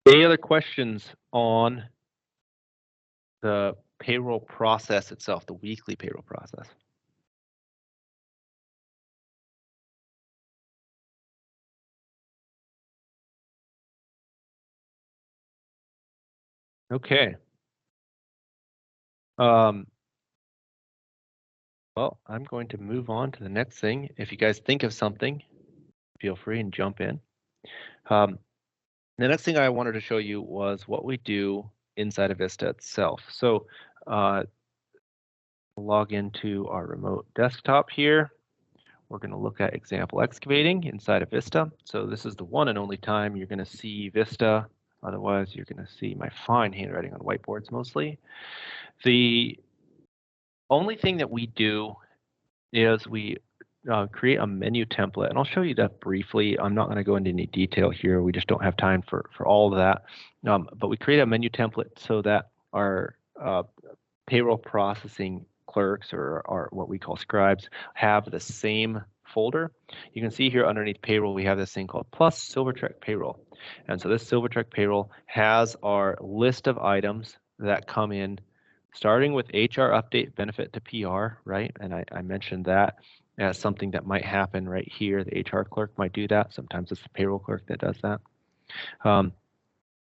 Any other questions on the payroll process itself, the weekly payroll process? Okay. Well, I'm going to move on to the next thing. If you guys think of something, feel free and jump in. The next thing I wanted to show you was what we do inside of Vista itself. So log into our remote desktop here. We're going to look at example excavating inside of Vista. So this is the one and only time you're going to see Vista. Otherwise, you're going to see my fine handwriting on whiteboards mostly. The only thing that we do is we create a menu template, and I'll show you that briefly. I'm not going to go into any detail here. We just don't have time for all of that. But we create a menu template so that our payroll processing clerks or what we call scribes have the same folder. You can see here underneath payroll, we have this thing called plus Silvertrek payroll. And so this Silvertrek payroll has our list of items that come in starting with HR update benefit to PR, right? And I mentioned that as something that might happen right here. The HR clerk might do that. Sometimes it's the payroll clerk that does that.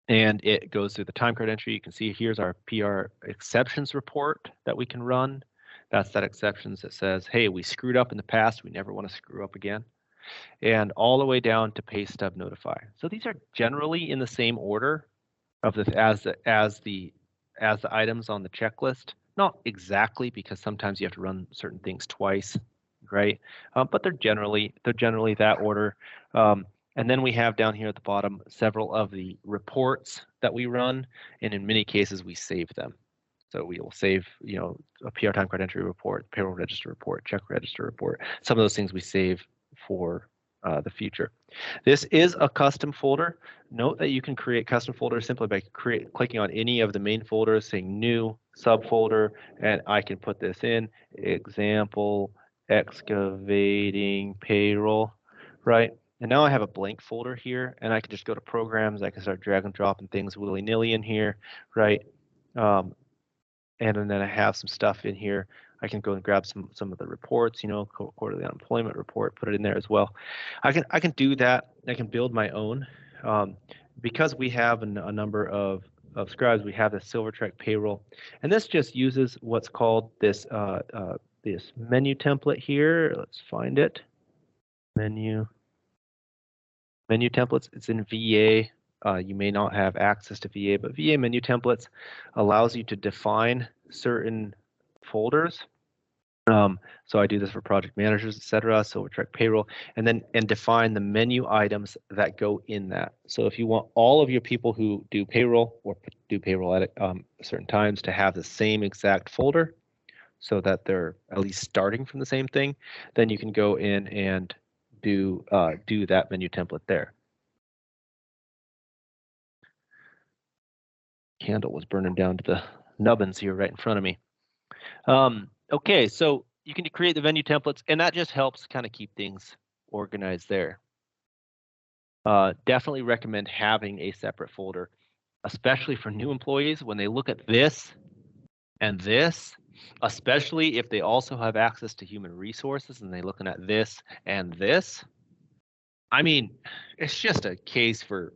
And it goes through the time card entry. You can see here's our PR exceptions report that we can run. That's that exceptions that says, hey, we screwed up in the past. We never want to screw up again. And all the way down to pay stub notify. So these are generally in the same order of as the items on the checklist. Not exactly, because sometimes you have to run certain things twice, right? But they're generally that order. And then we have down here at the bottom several of the reports that we run, and in many cases we save them. So we will save, a PR time card entry report, payroll register report, check register report. Some of those things we save for the future. This is a custom folder. Note that you can create custom folders simply by clicking on any of the main folders, saying new subfolder, and I can put this in example excavating payroll, right? And now I have a blank folder here, and I can just go to programs. I can start drag and dropping things willy-nilly in here, right? And then I have some stuff in here. I can go and grab some of the reports, quarterly unemployment report, put it in there as well. I can do that. I can build my own. Because we have a number of scribes, we have the Silvertrek payroll, and this just uses what's called this this menu template here. Let's find it. Menu templates. It's in VA. You may not have access to VA, but VA menu templates allows you to define certain folders. So I do this for project managers, etc. Silvertrek payroll, and define the menu items that go in that. So if you want all of your people who do payroll or do payroll at certain times to have the same exact folder, so that they're at least starting from the same thing, then you can go in and do that menu template there. Candle was burning down to the nubbins here right in front of me. Okay, so you can create the menu templates, and that just helps kind of keep things organized there. Definitely recommend having a separate folder, especially for new employees when they look at this and this, especially if they also have access to human resources and they're looking at this and this. I mean, it's just a case for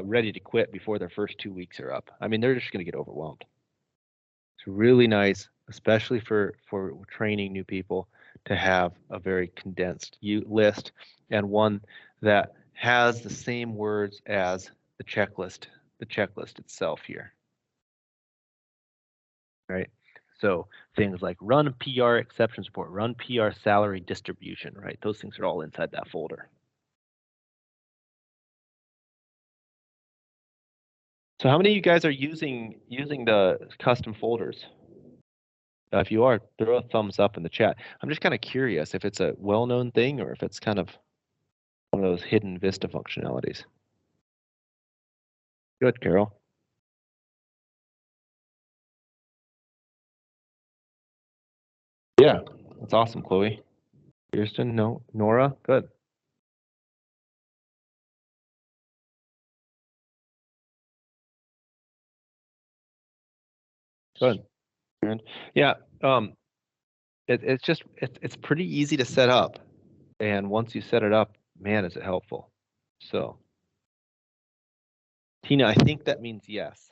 ready to quit before their first 2 weeks are up. I mean, they're just going to get overwhelmed. It's really nice, especially for training new people, to have a very condensed list and one that has the same words as the checklist itself here. Right? So things like run PR exceptions report, run PR salary distribution, right? Those things are all inside that folder. So how many of you guys are using the custom folders? If you are, throw a thumbs up in the chat. I'm just kind of curious if it's a well-known thing or if it's kind of one of those hidden Vista functionalities. Good, Carol. Yeah, that's awesome, Chloe. Kirsten, no. Nora, good. Good. And yeah, it's pretty easy to set up, and once you set it up, man, is it helpful. So, Tina, I think that means yes.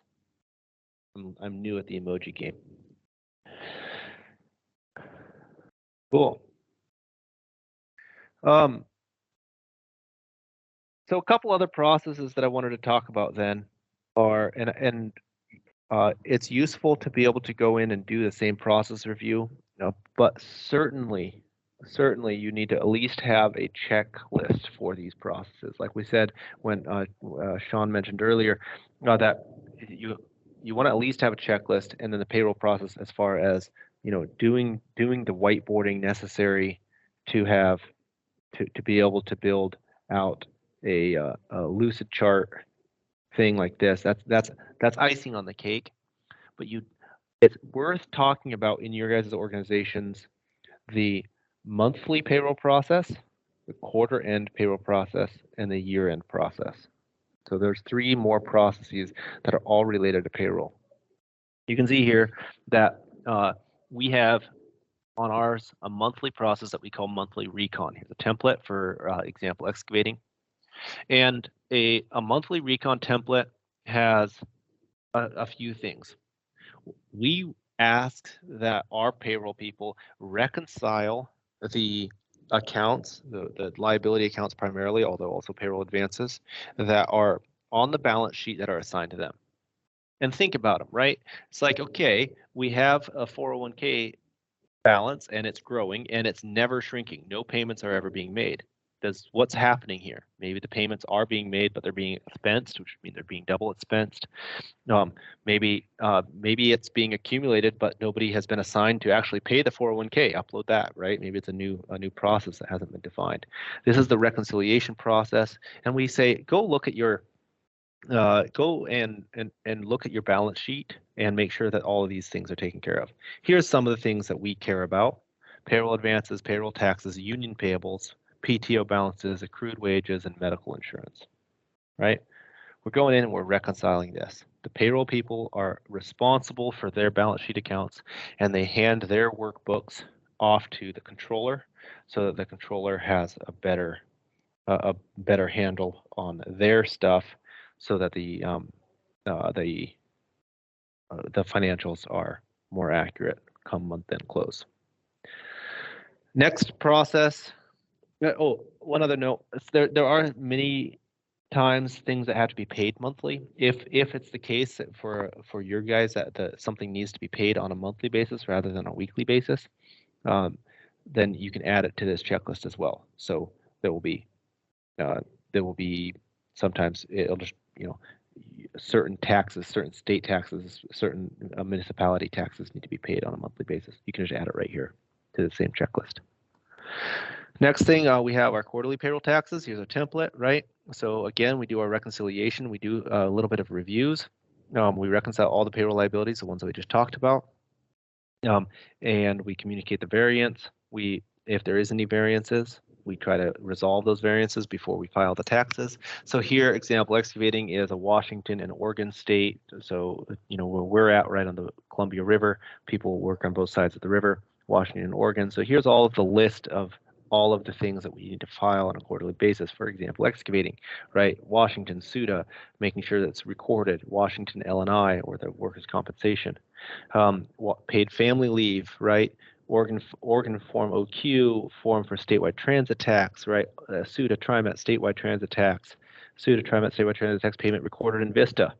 I'm new at the emoji game. Cool. So a couple other processes that I wanted to talk about then are, it's useful to be able to go in and do the same process review, but certainly you need to at least have a checklist for these processes. Like we said when Sean mentioned earlier, that you want to at least have a checklist, and then the payroll process as far as doing the whiteboarding necessary to have to be able to build out a lucid chart thing like this. That's icing on the cake, but it's worth talking about in your guys' organizations the monthly payroll process, the quarter end payroll process, and the year end process. So there's 3 more processes that are all related to payroll. You can see here that we have on ours a monthly process that we call monthly recon. Here's a template for example excavating. And a monthly recon template has a few things. We ask that our payroll people reconcile the accounts, the liability accounts primarily, although also payroll advances, that are on the balance sheet that are assigned to them. And think about them, right? It's like, okay, we have a 401k balance and it's growing and it's never shrinking. No payments are ever being made. What's happening here? Maybe the payments are being made, but they're being expensed, which means they're being double expensed. Maybe it's being accumulated, but nobody has been assigned to actually pay the 401k. Upload that, right? Maybe it's a new process that hasn't been defined. This is the reconciliation process, and we say go look at your go and look at your balance sheet and make sure that all of these things are taken care of. Here's some of the things that we care about: payroll advances, payroll taxes, union payables, PTO balances, accrued wages, and medical insurance, right? We're going in and we're reconciling this. The payroll people are responsible for their balance sheet accounts, and they hand their workbooks off to the controller so that the controller has a better handle on their stuff, so that the financials are more accurate come month end close. Next process. Oh, one other note. There are many times things that have to be paid monthly. If it's the case that for your guys that something needs to be paid on a monthly basis rather than a weekly basis, then you can add it to this checklist as well. So there will be sometimes it'll just certain taxes, certain state taxes, certain municipality taxes need to be paid on a monthly basis. You can just add it right here to the same checklist. Next thing, we have our quarterly payroll taxes. Here's a template, right? So again, we do our reconciliation. We do a little bit of reviews. We reconcile all the payroll liabilities, the ones that we just talked about, and we communicate the variance. If there is any variances, we try to resolve those variances before we file the taxes. So here, example excavating is a Washington and Oregon state. So where we're at, right on the Columbia River, people work on both sides of the river, Washington and Oregon. So here's all of the list of all of the things that we need to file on a quarterly basis. For example, excavating, right? Washington SUDA, making sure that it's recorded. Washington LNI, or the workers' compensation. Paid family leave, right? Oregon Form OQ, form for statewide transit tax, right? SUDA TriMet statewide transit tax, SUDA TriMet statewide transit tax payment recorded in Vista,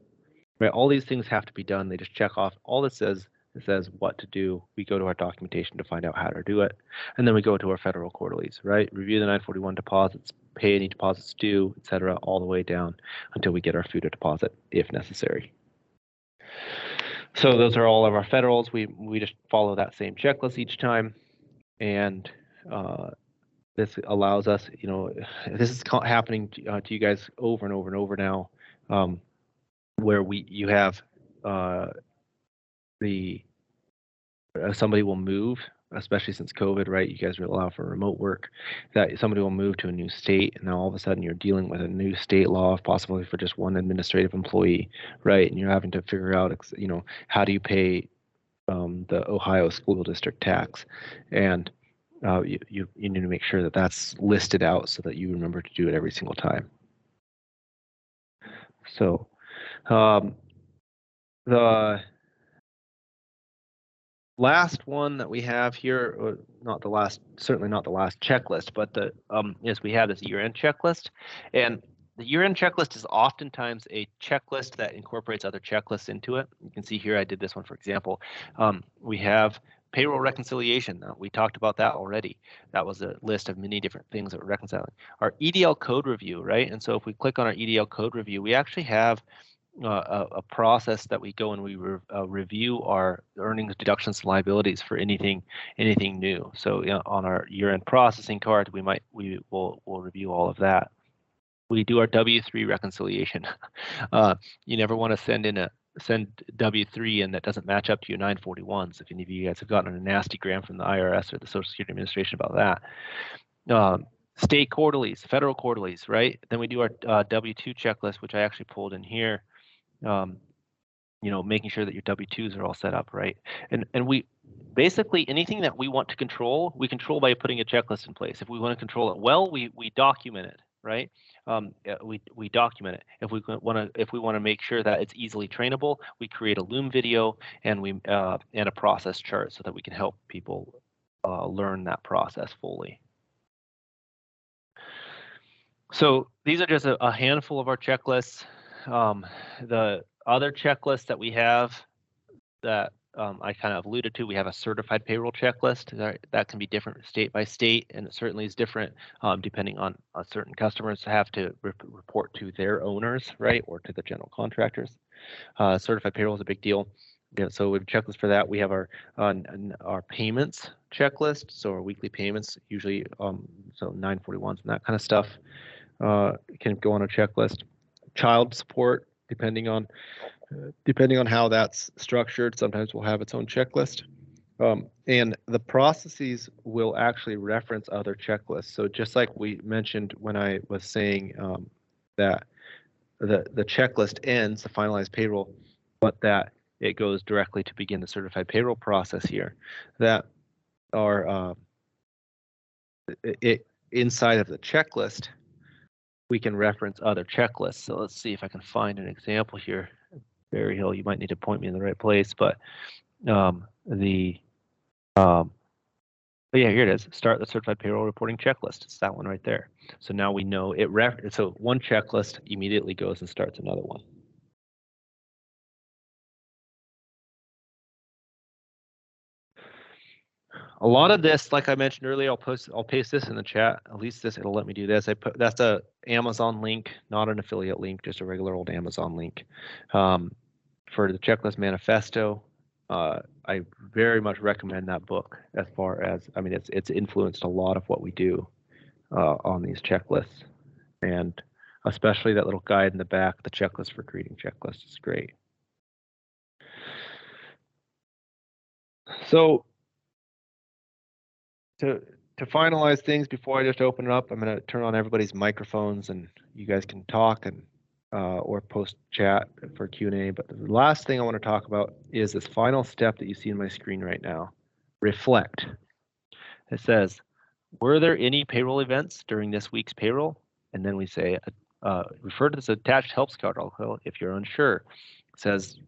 right? All these things have to be done. They just check off. All this says, it says what to do. We go to our documentation to find out how to do it, and then we go to our federal quarterlies, right? Review the 941 deposits, pay any deposits due, etc., all the way down until we get our FUTA deposit, if necessary. So those are all of our federals. We just follow that same checklist each time, and this allows us, this is happening to you guys over and over and over now, where you have somebody will move, especially since COVID, right? You guys will allow for remote work, that somebody will move to a new state, and now all of a sudden you're dealing with a new state law, possibly for just one administrative employee, right? And you're having to figure out, how do you pay the Ohio school district tax, and you need to make sure that that's listed out so that you remember to do it every single time. So the last one that we have here, or not the last, certainly not the last checklist, but is we have this year-end checklist, and the year-end checklist is oftentimes a checklist that incorporates other checklists into it. You can see here I did this one, for example. We have payroll reconciliation. We talked about that already. That was a list of many different things that we're reconciling. Our EDL code review, right? And so if we click on our EDL code review, we actually have a process that we go and we review our earnings, deductions, liabilities for anything new. So on our year-end processing card, we will review all of that. We do our W-3 reconciliation. You never want to send W-3 and that doesn't match up to your 941s. If any of you guys have gotten a nasty gram from the IRS or the Social Security Administration about that. State quarterlies, federal quarterlies, right? Then we do our W-2 checklist, which I actually pulled in here. Making sure that your W-2s are all set up, right? And we basically, anything that we want to control, we control by putting a checklist in place. If we want to control it well, we document it, right? We document it. If we want to make sure that it's easily trainable, we create a Loom video and a process chart so that we can help people learn that process fully. So these are just a handful of our checklists. The other checklist that we have that I kind of alluded to, we have a certified payroll checklist that can be different state by state, and it certainly is different depending on certain customers have to report to their owners, right, or to the general contractors. Certified payroll is a big deal. Yeah, so we have a checklist for that. We have our payments checklist, so our weekly payments, usually so 941s and that kind of stuff can go on a checklist. Child support, depending on how that's structured, sometimes we'll have its own checklist. And the processes will actually reference other checklists. So just like we mentioned when I was saying that the checklist ends, the finalized payroll, but that it goes directly to begin the certified payroll process here, that are inside of the checklist, we can reference other checklists. So let's see if I can find an example here. Barry Hill, you might need to point me in the right place, but yeah, here it is. Start the certified payroll reporting checklist. It's that one right there. So now we know it. So one checklist immediately goes and starts another one. A lot of this, like I mentioned earlier, I'll paste this in the chat. At least it'll let me do this. That's a Amazon link, not an affiliate link, just a regular old Amazon link. For the checklist manifesto, I very much recommend that book. As far as, I mean, it's influenced a lot of what we do on these checklists, and especially that little guide in the back, the checklist for creating checklists, is great. So to finalize things before I just open it up, I'm going to turn on everybody's microphones and you guys can talk and or post chat for Q&A. But the last thing I want to talk about is this final step that you see on my screen right now. Reflect. It says, were there any payroll events during this week's payroll? And then we say, refer to this attached help article if you're unsure. It says,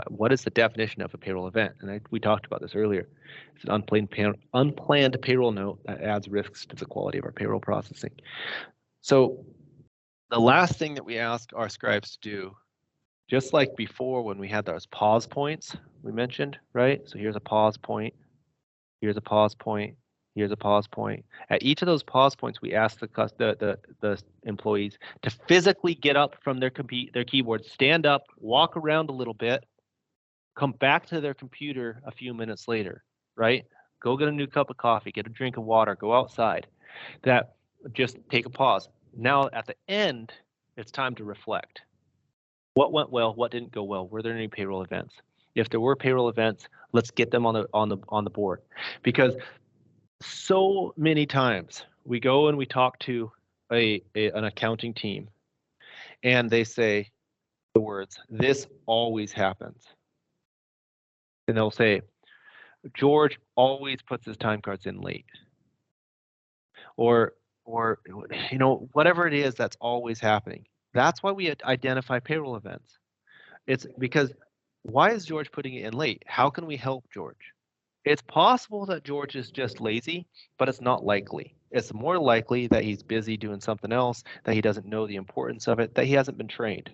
what is the definition of a payroll event? And we talked about this earlier. It's an unplanned payroll note that adds risks to the quality of our payroll processing. So the last thing that we ask our scribes to do, just like before when we had those pause points we mentioned, right? So here's a pause point, here's a pause point, here's a pause point. At each of those pause points, we ask the employees to physically get up from their keyboard, stand up, walk around a little bit, come back to their computer a few minutes later, right? Go get a new cup of coffee, get a drink of water, go outside. That just take a pause. Now at the end, it's time to reflect. What went well? What didn't go well? Were there any payroll events? If there were payroll events, let's get them on the board, because so many times we go and we talk to an accounting team, and they say the words, "This always happens," and they'll say, "George always puts his time cards in late," or whatever it is that's always happening. That's why we identify payroll events. It's because, why is George putting it in late? How can we help George? It's possible that George is just lazy, but it's not likely. It's more likely that he's busy doing something else, that he doesn't know the importance of it, that he hasn't been trained,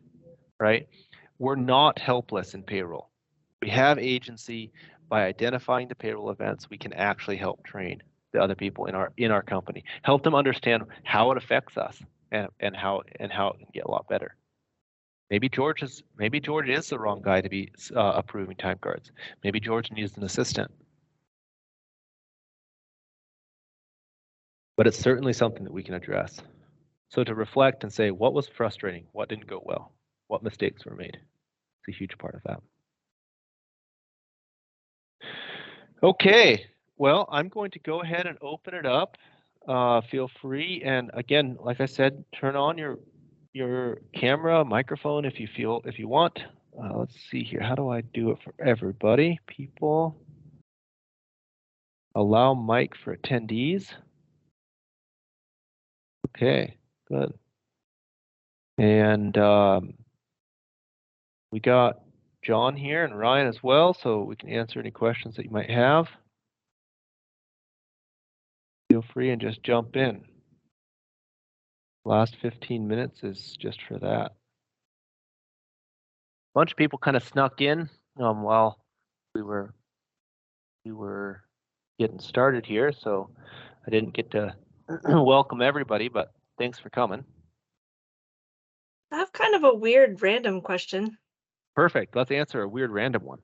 right? We're not helpless in payroll. We have agency. By identifying the payroll events, we can actually help train the other people in our company, help them understand how it affects us, and how it can get a lot better. Maybe George is the wrong guy to be approving time cards. Maybe George needs an assistant. But it's certainly something that we can address. So to reflect and say, what was frustrating? What didn't go well? What mistakes were made? It's a huge part of that. Okay, well, I'm going to go ahead and open it up. Feel free, and again, like I said, turn on your camera, microphone if you want. Let's see here. How do I do it for everybody? People, allow mic for attendees. Okay, good. And we got John here and Ryan as well, so we can answer any questions that you might have. Feel free and just jump in. Last 15 minutes is just for that. A bunch of people kind of snuck in while we were getting started here, so I didn't get to welcome everybody, but thanks for coming. I have kind of a weird random question. Perfect. Let's answer a weird random one.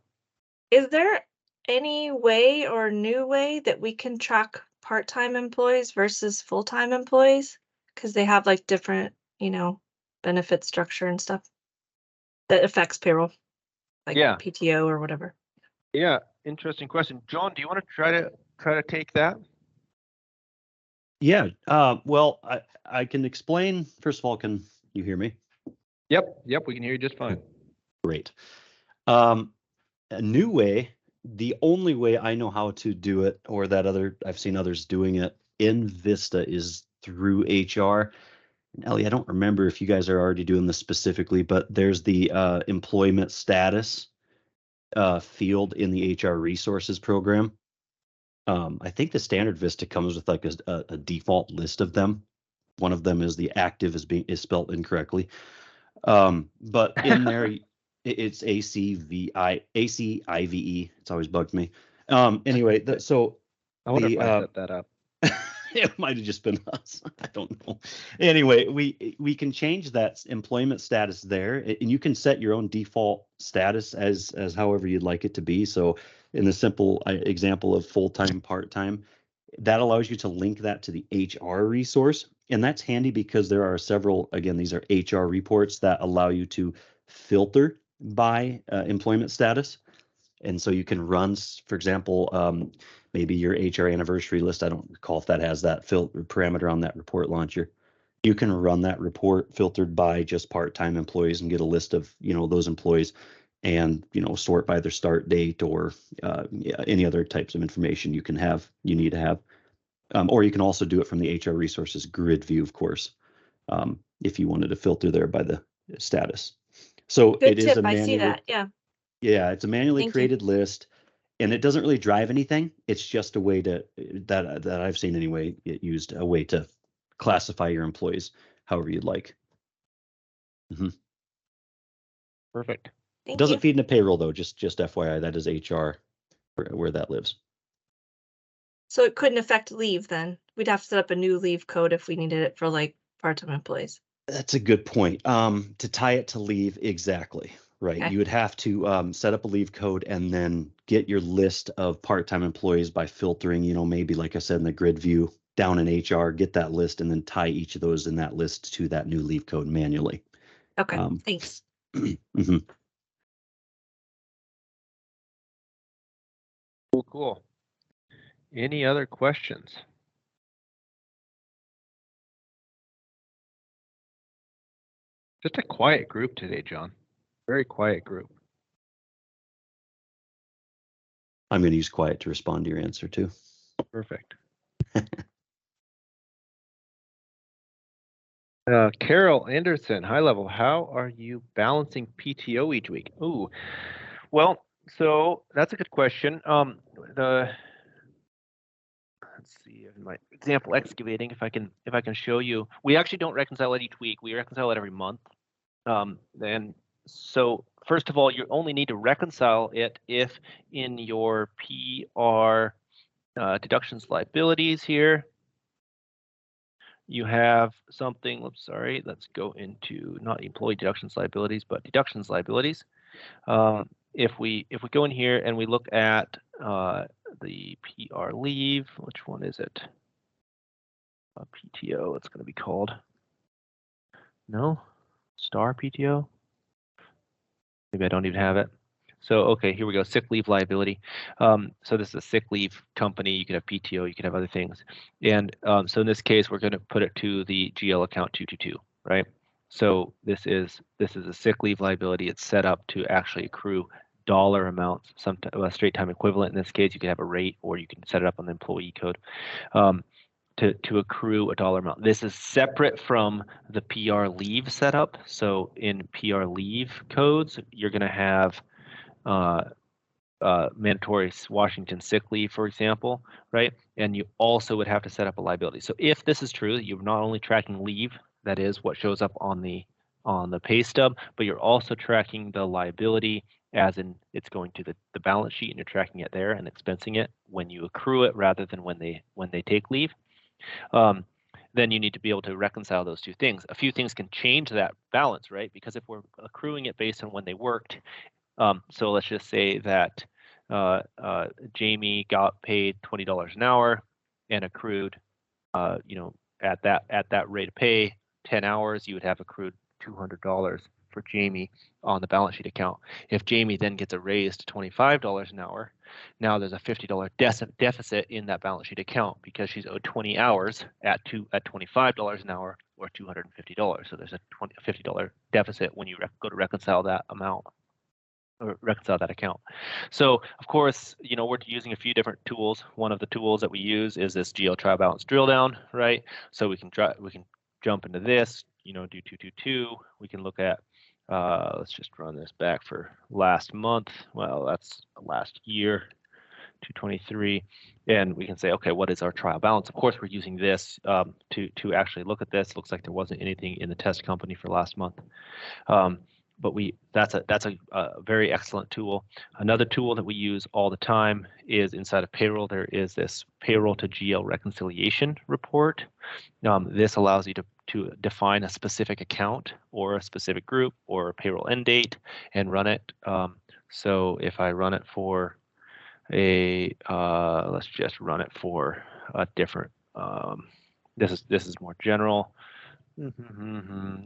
Is there any way or new way that we can track part-time employees versus full-time employees? Because they have like different, benefit structure and stuff that affects payroll, like PTO or whatever. Yeah, interesting question. John, do you want to try to take that? Yeah. Well, I can explain. First of all, can you hear me? Yep, we can hear you just fine. Great. A new way, the only way I know how to do it, or that I've seen others doing it in Vista, is through HR. And Ellie, I don't remember if you guys are already doing this specifically, but there's the employment status field in the HR resources program. I think the standard Vista comes with like a default list of them. One of them is the active is spelled incorrectly. But in there, it's ACIVE. It's always bugged me. Anyway, I wonder if I set that up. It might have just been us. I don't know. Anyway, we can change that employment status there, and you can set your own default status as however you'd like it to be. So in the simple example of full-time, part-time, that allows you to link that to the HR resource. And that's handy because there are several, again, these are HR reports that allow you to filter by employment status. And so you can run, for example, maybe your HR anniversary list. I don't recall if that has that parameter on that report launcher. You can run that report filtered by just part-time employees and get a list of, those employees, and, sort by their start date or any other types of information you need to have. Or you can also do it from the HR resources grid view, of course, if you wanted to filter there by the status. So Good tip. I see that. Yeah. Yeah, it's a manually created list, and it doesn't really drive anything. It's just a way that I've seen anyway, it used a way to classify your employees however you'd like. Mm-hmm. Perfect. It doesn't feed into payroll though, just FYI, that is HR where that lives. So it couldn't affect leave then. We'd have to set up a new leave code if we needed it for like part-time employees. That's a good point. To tie it to leave, exactly. Right. Okay. You would have to set up a leave code and then get your list of part-time employees by filtering, maybe like I said in the grid view down in HR, get that list and then tie each of those in that list to that new leave code manually. Okay. Thanks. Mhm. Cool. Any other questions? Just a quiet group today, John. Very quiet group. I'm going to use quiet to respond to your answer too. Perfect. Carol Anderson, high level, how are you balancing PTO each week? Ooh, well, so that's a good question. Let's see, in my example excavating, if I can show you, we actually don't reconcile it each week. We reconcile it every month. And so first of all, you only need to reconcile it if in your PR deductions liabilities here, you have something, oops, sorry, let's go into not employee deductions liabilities, but deductions liabilities. If we go in here and we look at the PR leave, which one is it? PTO, it's going to be called. No, star PTO. Maybe I don't even have it. So, okay, here we go, sick leave liability. So this is a sick leave company. You could have PTO, you could have other things. And so in this case, we're going to put it to the GL account 222, right? So this is a sick leave liability. It's set up to actually accrue dollar amounts, a straight time equivalent. In this case, you can have a rate or you can set it up on the employee code. To accrue a dollar amount. This is separate from the PR leave setup. So in PR leave codes, you're going to have mandatory Washington sick leave, for example, right? And you also would have to set up a liability. So if this is true, you're not only tracking leave, that is what shows up on the pay stub, but you're also tracking the liability as in it's going to the balance sheet and you're tracking it there and expensing it when you accrue it rather than when they take leave. Then you need to be able to reconcile those two things. A few things can change that balance, right? Because if we're accruing it based on when they worked, so let's just say that Jamie got paid $20 an hour and accrued, at that rate of pay, 10 hours, you would have accrued $200 for Jamie on the balance sheet account. If Jamie then gets a raise to $25 an hour, now there's a $50 deficit in that balance sheet account because she's owed 20 hours at $25 an hour or $250. So there's a $50 deficit when you go to reconcile that amount or reconcile that account. So of course, we're using a few different tools. One of the tools that we use is this GL trial balance drill down, right? So we can jump into this, do 222. We can look at, let's just run this back for last month. Well, that's last year, 223. And we can say, okay, what is our trial balance? Of course, we're using this to actually look at this. Looks like there wasn't anything in the test company for last month. But that's a very excellent tool. Another tool that we use all the time is inside of payroll. There is this payroll to GL reconciliation report. This allows you to define a specific account or a specific group or a payroll end date and run it. So if I run it for let's just run it for a different. This is more general.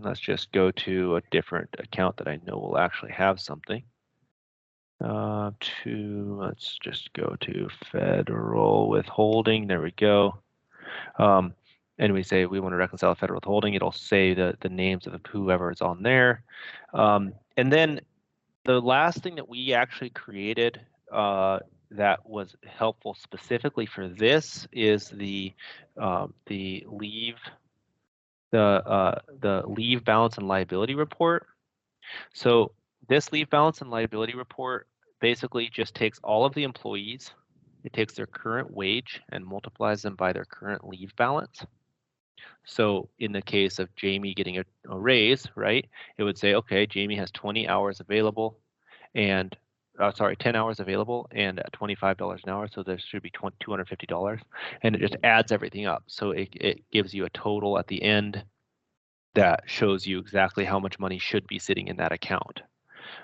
Let's just go to a different account that I know will actually have something. Let's just go to federal withholding. There we go. And we say we want to reconcile federal withholding. It'll say the names of whoever is on there. And then the last thing that we actually created that was helpful specifically for this is the leave. The leave balance and liability report. So this leave balance and liability report basically just takes all of the employees, it takes their current wage and multiplies them by their current leave balance. So in the case of Jamie getting a raise, right, it would say, okay, Jamie has 20 hours available and 10 hours available and at $25 an hour. So there should be $250 and it just adds everything up. So it gives you a total at the end that shows you exactly how much money should be sitting in that account.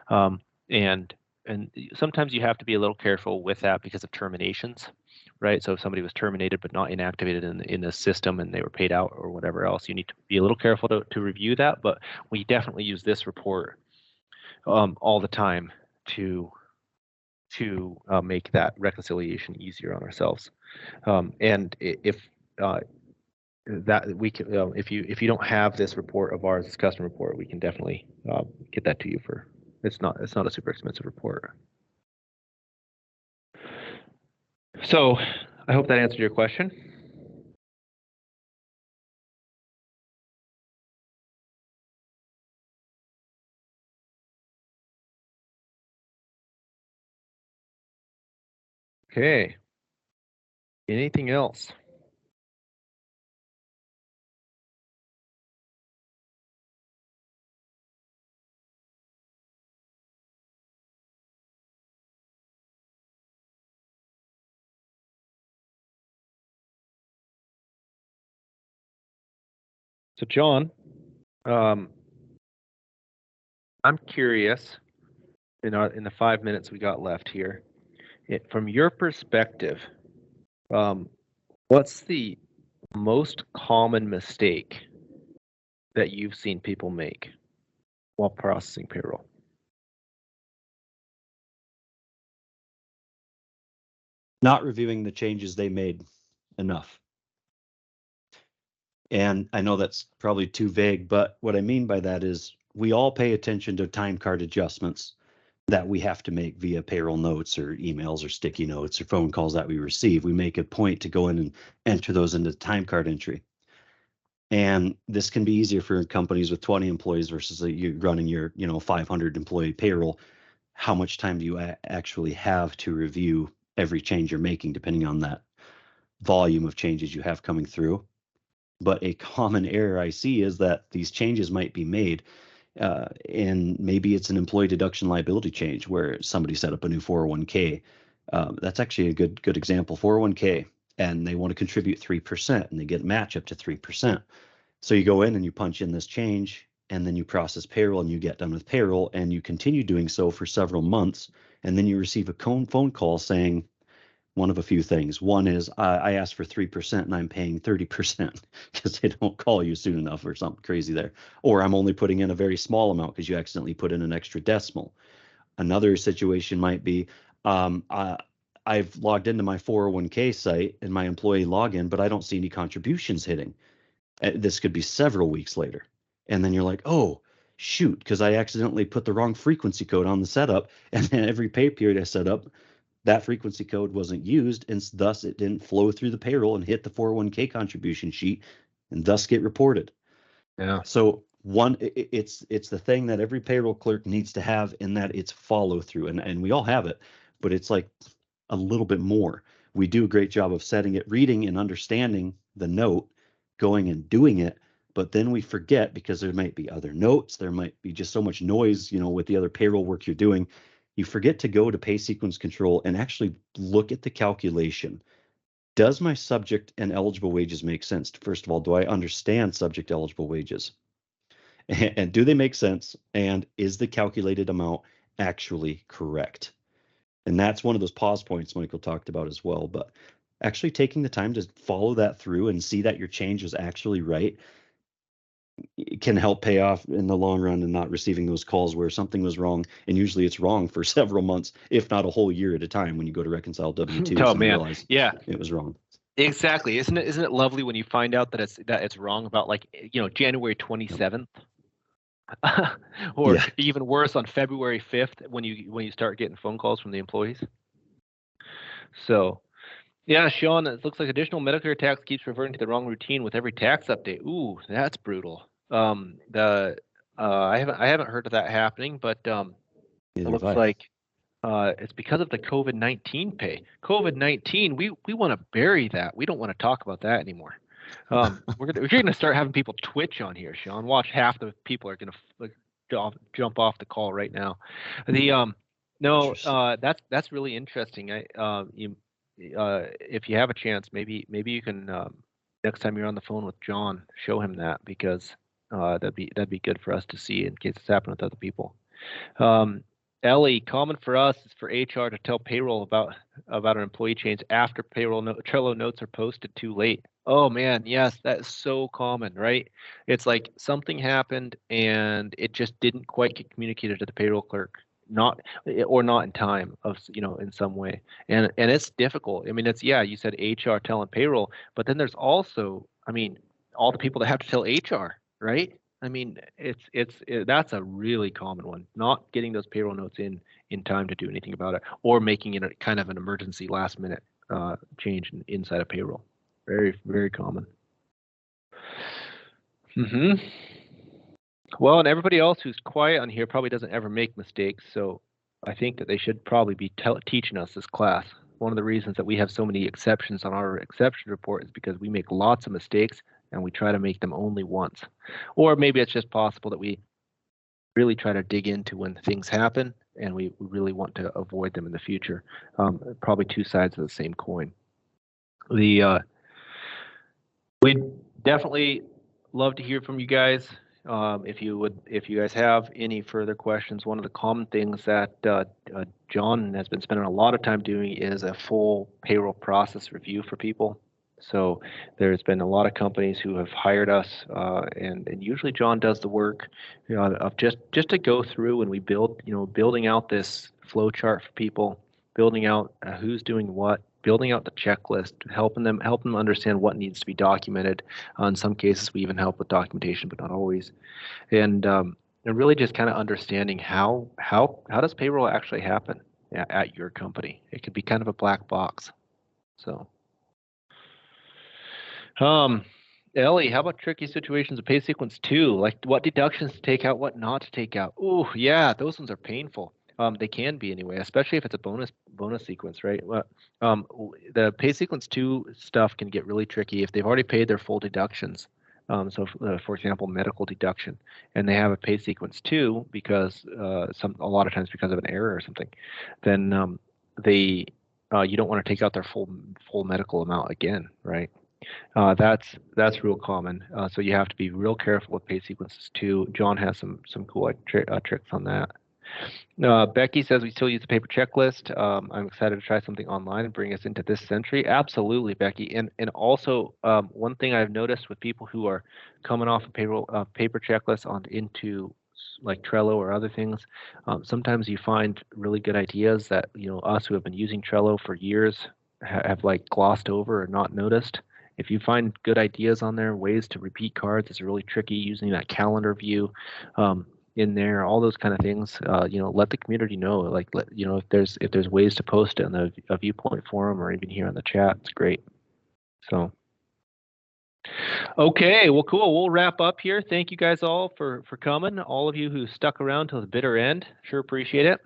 And sometimes you have to be a little careful with that because of terminations, right? So if somebody was terminated but not inactivated in the system and they were paid out or whatever else, you need to be a little careful to review that. But we definitely use this report all the time to make that reconciliation easier on ourselves. And if that we can, if you don't have this report of ours, this custom report, we can definitely get that to you for. It's not a super expensive report. So I hope that answered your question. Okay. Anything else? So John, I'm curious in the 5 minutes we got left here, from your perspective, what's the most common mistake that you've seen people make while processing payroll? Not reviewing the changes they made enough. And I know that's probably too vague, but what I mean by that is we all pay attention to time card adjustments that we have to make via payroll notes or emails or sticky notes or phone calls that we receive. We make a point to go in and enter those into time card entry. And this can be easier for companies with 20 employees versus you running your 500 employee payroll. How much time do you actually have to review every change you're making, depending on that volume of changes you have coming through? But a common error I see is that these changes might be made, and maybe it's an employee deduction liability change where somebody set up a new 401k. That's actually a good example, 401k, and they want to contribute 3%, and they get match up to 3%. So you go in and you punch in this change, and then you process payroll, and you get done with payroll, and you continue doing so for several months, and then you receive a phone call saying, one of a few things. One is I asked for 3% and I'm paying 30% because they don't call you soon enough or something crazy there. Or I'm only putting in a very small amount because you accidentally put in an extra decimal. Another situation might be I've logged into my 401k site and my employee login, but I don't see any contributions hitting. This could be several weeks later. And then you're like, oh, shoot, because I accidentally put the wrong frequency code on the setup. And then every pay period I set up, that frequency code wasn't used, and thus it didn't flow through the payroll and hit the 401k contribution sheet and thus get reported. Yeah. So it's the thing that every payroll clerk needs to have, in that it's follow through, and we all have it, but it's like a little bit more. We do a great job of setting it, reading and understanding the note, going and doing it, but then we forget because there might be other notes, there might be just so much noise, with the other payroll work you're doing. You forget to go to pay sequence control and actually look at the calculation. Does my subject and eligible wages make sense? First of all, do I understand subject eligible wages? And do they make sense? And is the calculated amount actually correct? And that's one of those pause points Michael talked about as well. But actually taking the time to follow that through and see that your change is actually right, it can help pay off in the long run, and not receiving those calls where something was wrong. And usually it's wrong for several months, if not a whole year at a time, when you go to reconcile W-2s Oh and man, realize yeah, it was wrong. exactly. Isn't it lovely when you find out that it's wrong about, like, January 27th, or Yeah. even worse, on February 5th, when you start getting phone calls from the employees. So yeah, Sean, it looks like additional Medicare tax keeps reverting to the wrong routine with every tax update. Ooh, that's brutal. I haven't heard of that happening, but it looks like it's because of the COVID-19 pay. COVID-19, we want to bury that. We don't want to talk about that anymore. We're gonna start having people twitch on here, Sean. Watch, half the people are gonna jump off the call right now. That's really interesting. If you have a chance, maybe you can, next time you're on the phone with John, show him that, because that'd be good for us to see in case it's happened with other people. Ellie, common for us is for HR to tell payroll about an employee change after Trello notes are posted too late. Oh man, yes, that is so common, right? It's like something happened and it just didn't quite get communicated to the payroll clerk, not in time of in some way, and it's difficult. I mean, it's you said HR telling payroll, but then there's also, I mean, all the people that have to tell HR, right? I mean, that's a really common one. Not getting those payroll notes in time to do anything about it, or making it a kind of an emergency last minute change inside of payroll. Very, very common. Well, and everybody else who's quiet on here probably doesn't ever make mistakes, so I think that they should probably be teaching us this class. One of the reasons that we have so many exceptions on our exception report is because we make lots of mistakes and we try to make them only once. Or maybe it's just possible that we really try to dig into when things happen and we really want to avoid them in the future. Probably two sides of the same coin. We'd definitely love to hear from you guys. If you guys have any further questions, one of the common things that John has been spending a lot of time doing is a full payroll process review for people. So there's been a lot of companies who have hired us, and usually John does the work, of just to go through and we building out this flow chart for people, building out who's doing what, building out the checklist, helping them understand what needs to be documented. In some cases, we even help with documentation, but not always. And really just kind of understanding how does payroll actually happen at your company. It could be kind of a black box. So, Ellie, how about tricky situations of pay sequence 2? Like what deductions to take out, what not to take out? Oh, yeah, those ones are painful. They can be anyway, especially if it's a bonus sequence, right? The pay sequence 2 stuff can get really tricky if they've already paid their full deductions. So, for example, medical deduction, and they have a pay sequence 2 because a lot of times because of an error or something, then you don't want to take out their full medical amount again, right? That's real common. So you have to be real careful with pay sequences too. John has some cool tricks on that. Becky says we still use the paper checklist. I'm excited to try something online and bring us into this century. Absolutely, Becky. And also one thing I've noticed with people who are coming off a paper checklist into like Trello or other things, sometimes you find really good ideas that us who have been using Trello for years have like glossed over or not noticed. If you find good ideas on there, ways to repeat cards, it's really tricky using that calendar view in there, all those kind of things. Let the community know. Like, if there's ways to post it in a Viewpoint forum or even here in the chat, it's great. So, okay, well, cool. We'll wrap up here. Thank you guys all for coming. All of you who stuck around till the bitter end, sure appreciate it.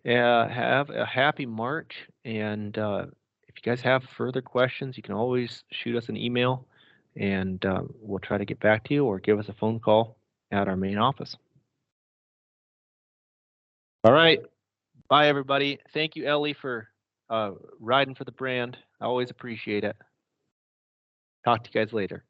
Have a happy March, and if you guys have further questions, you can always shoot us an email, and we'll try to get back to you or give us a phone call at our main office. All right. Bye, everybody. Thank you, Ellie, for riding for the brand. I always appreciate it. Talk to you guys later.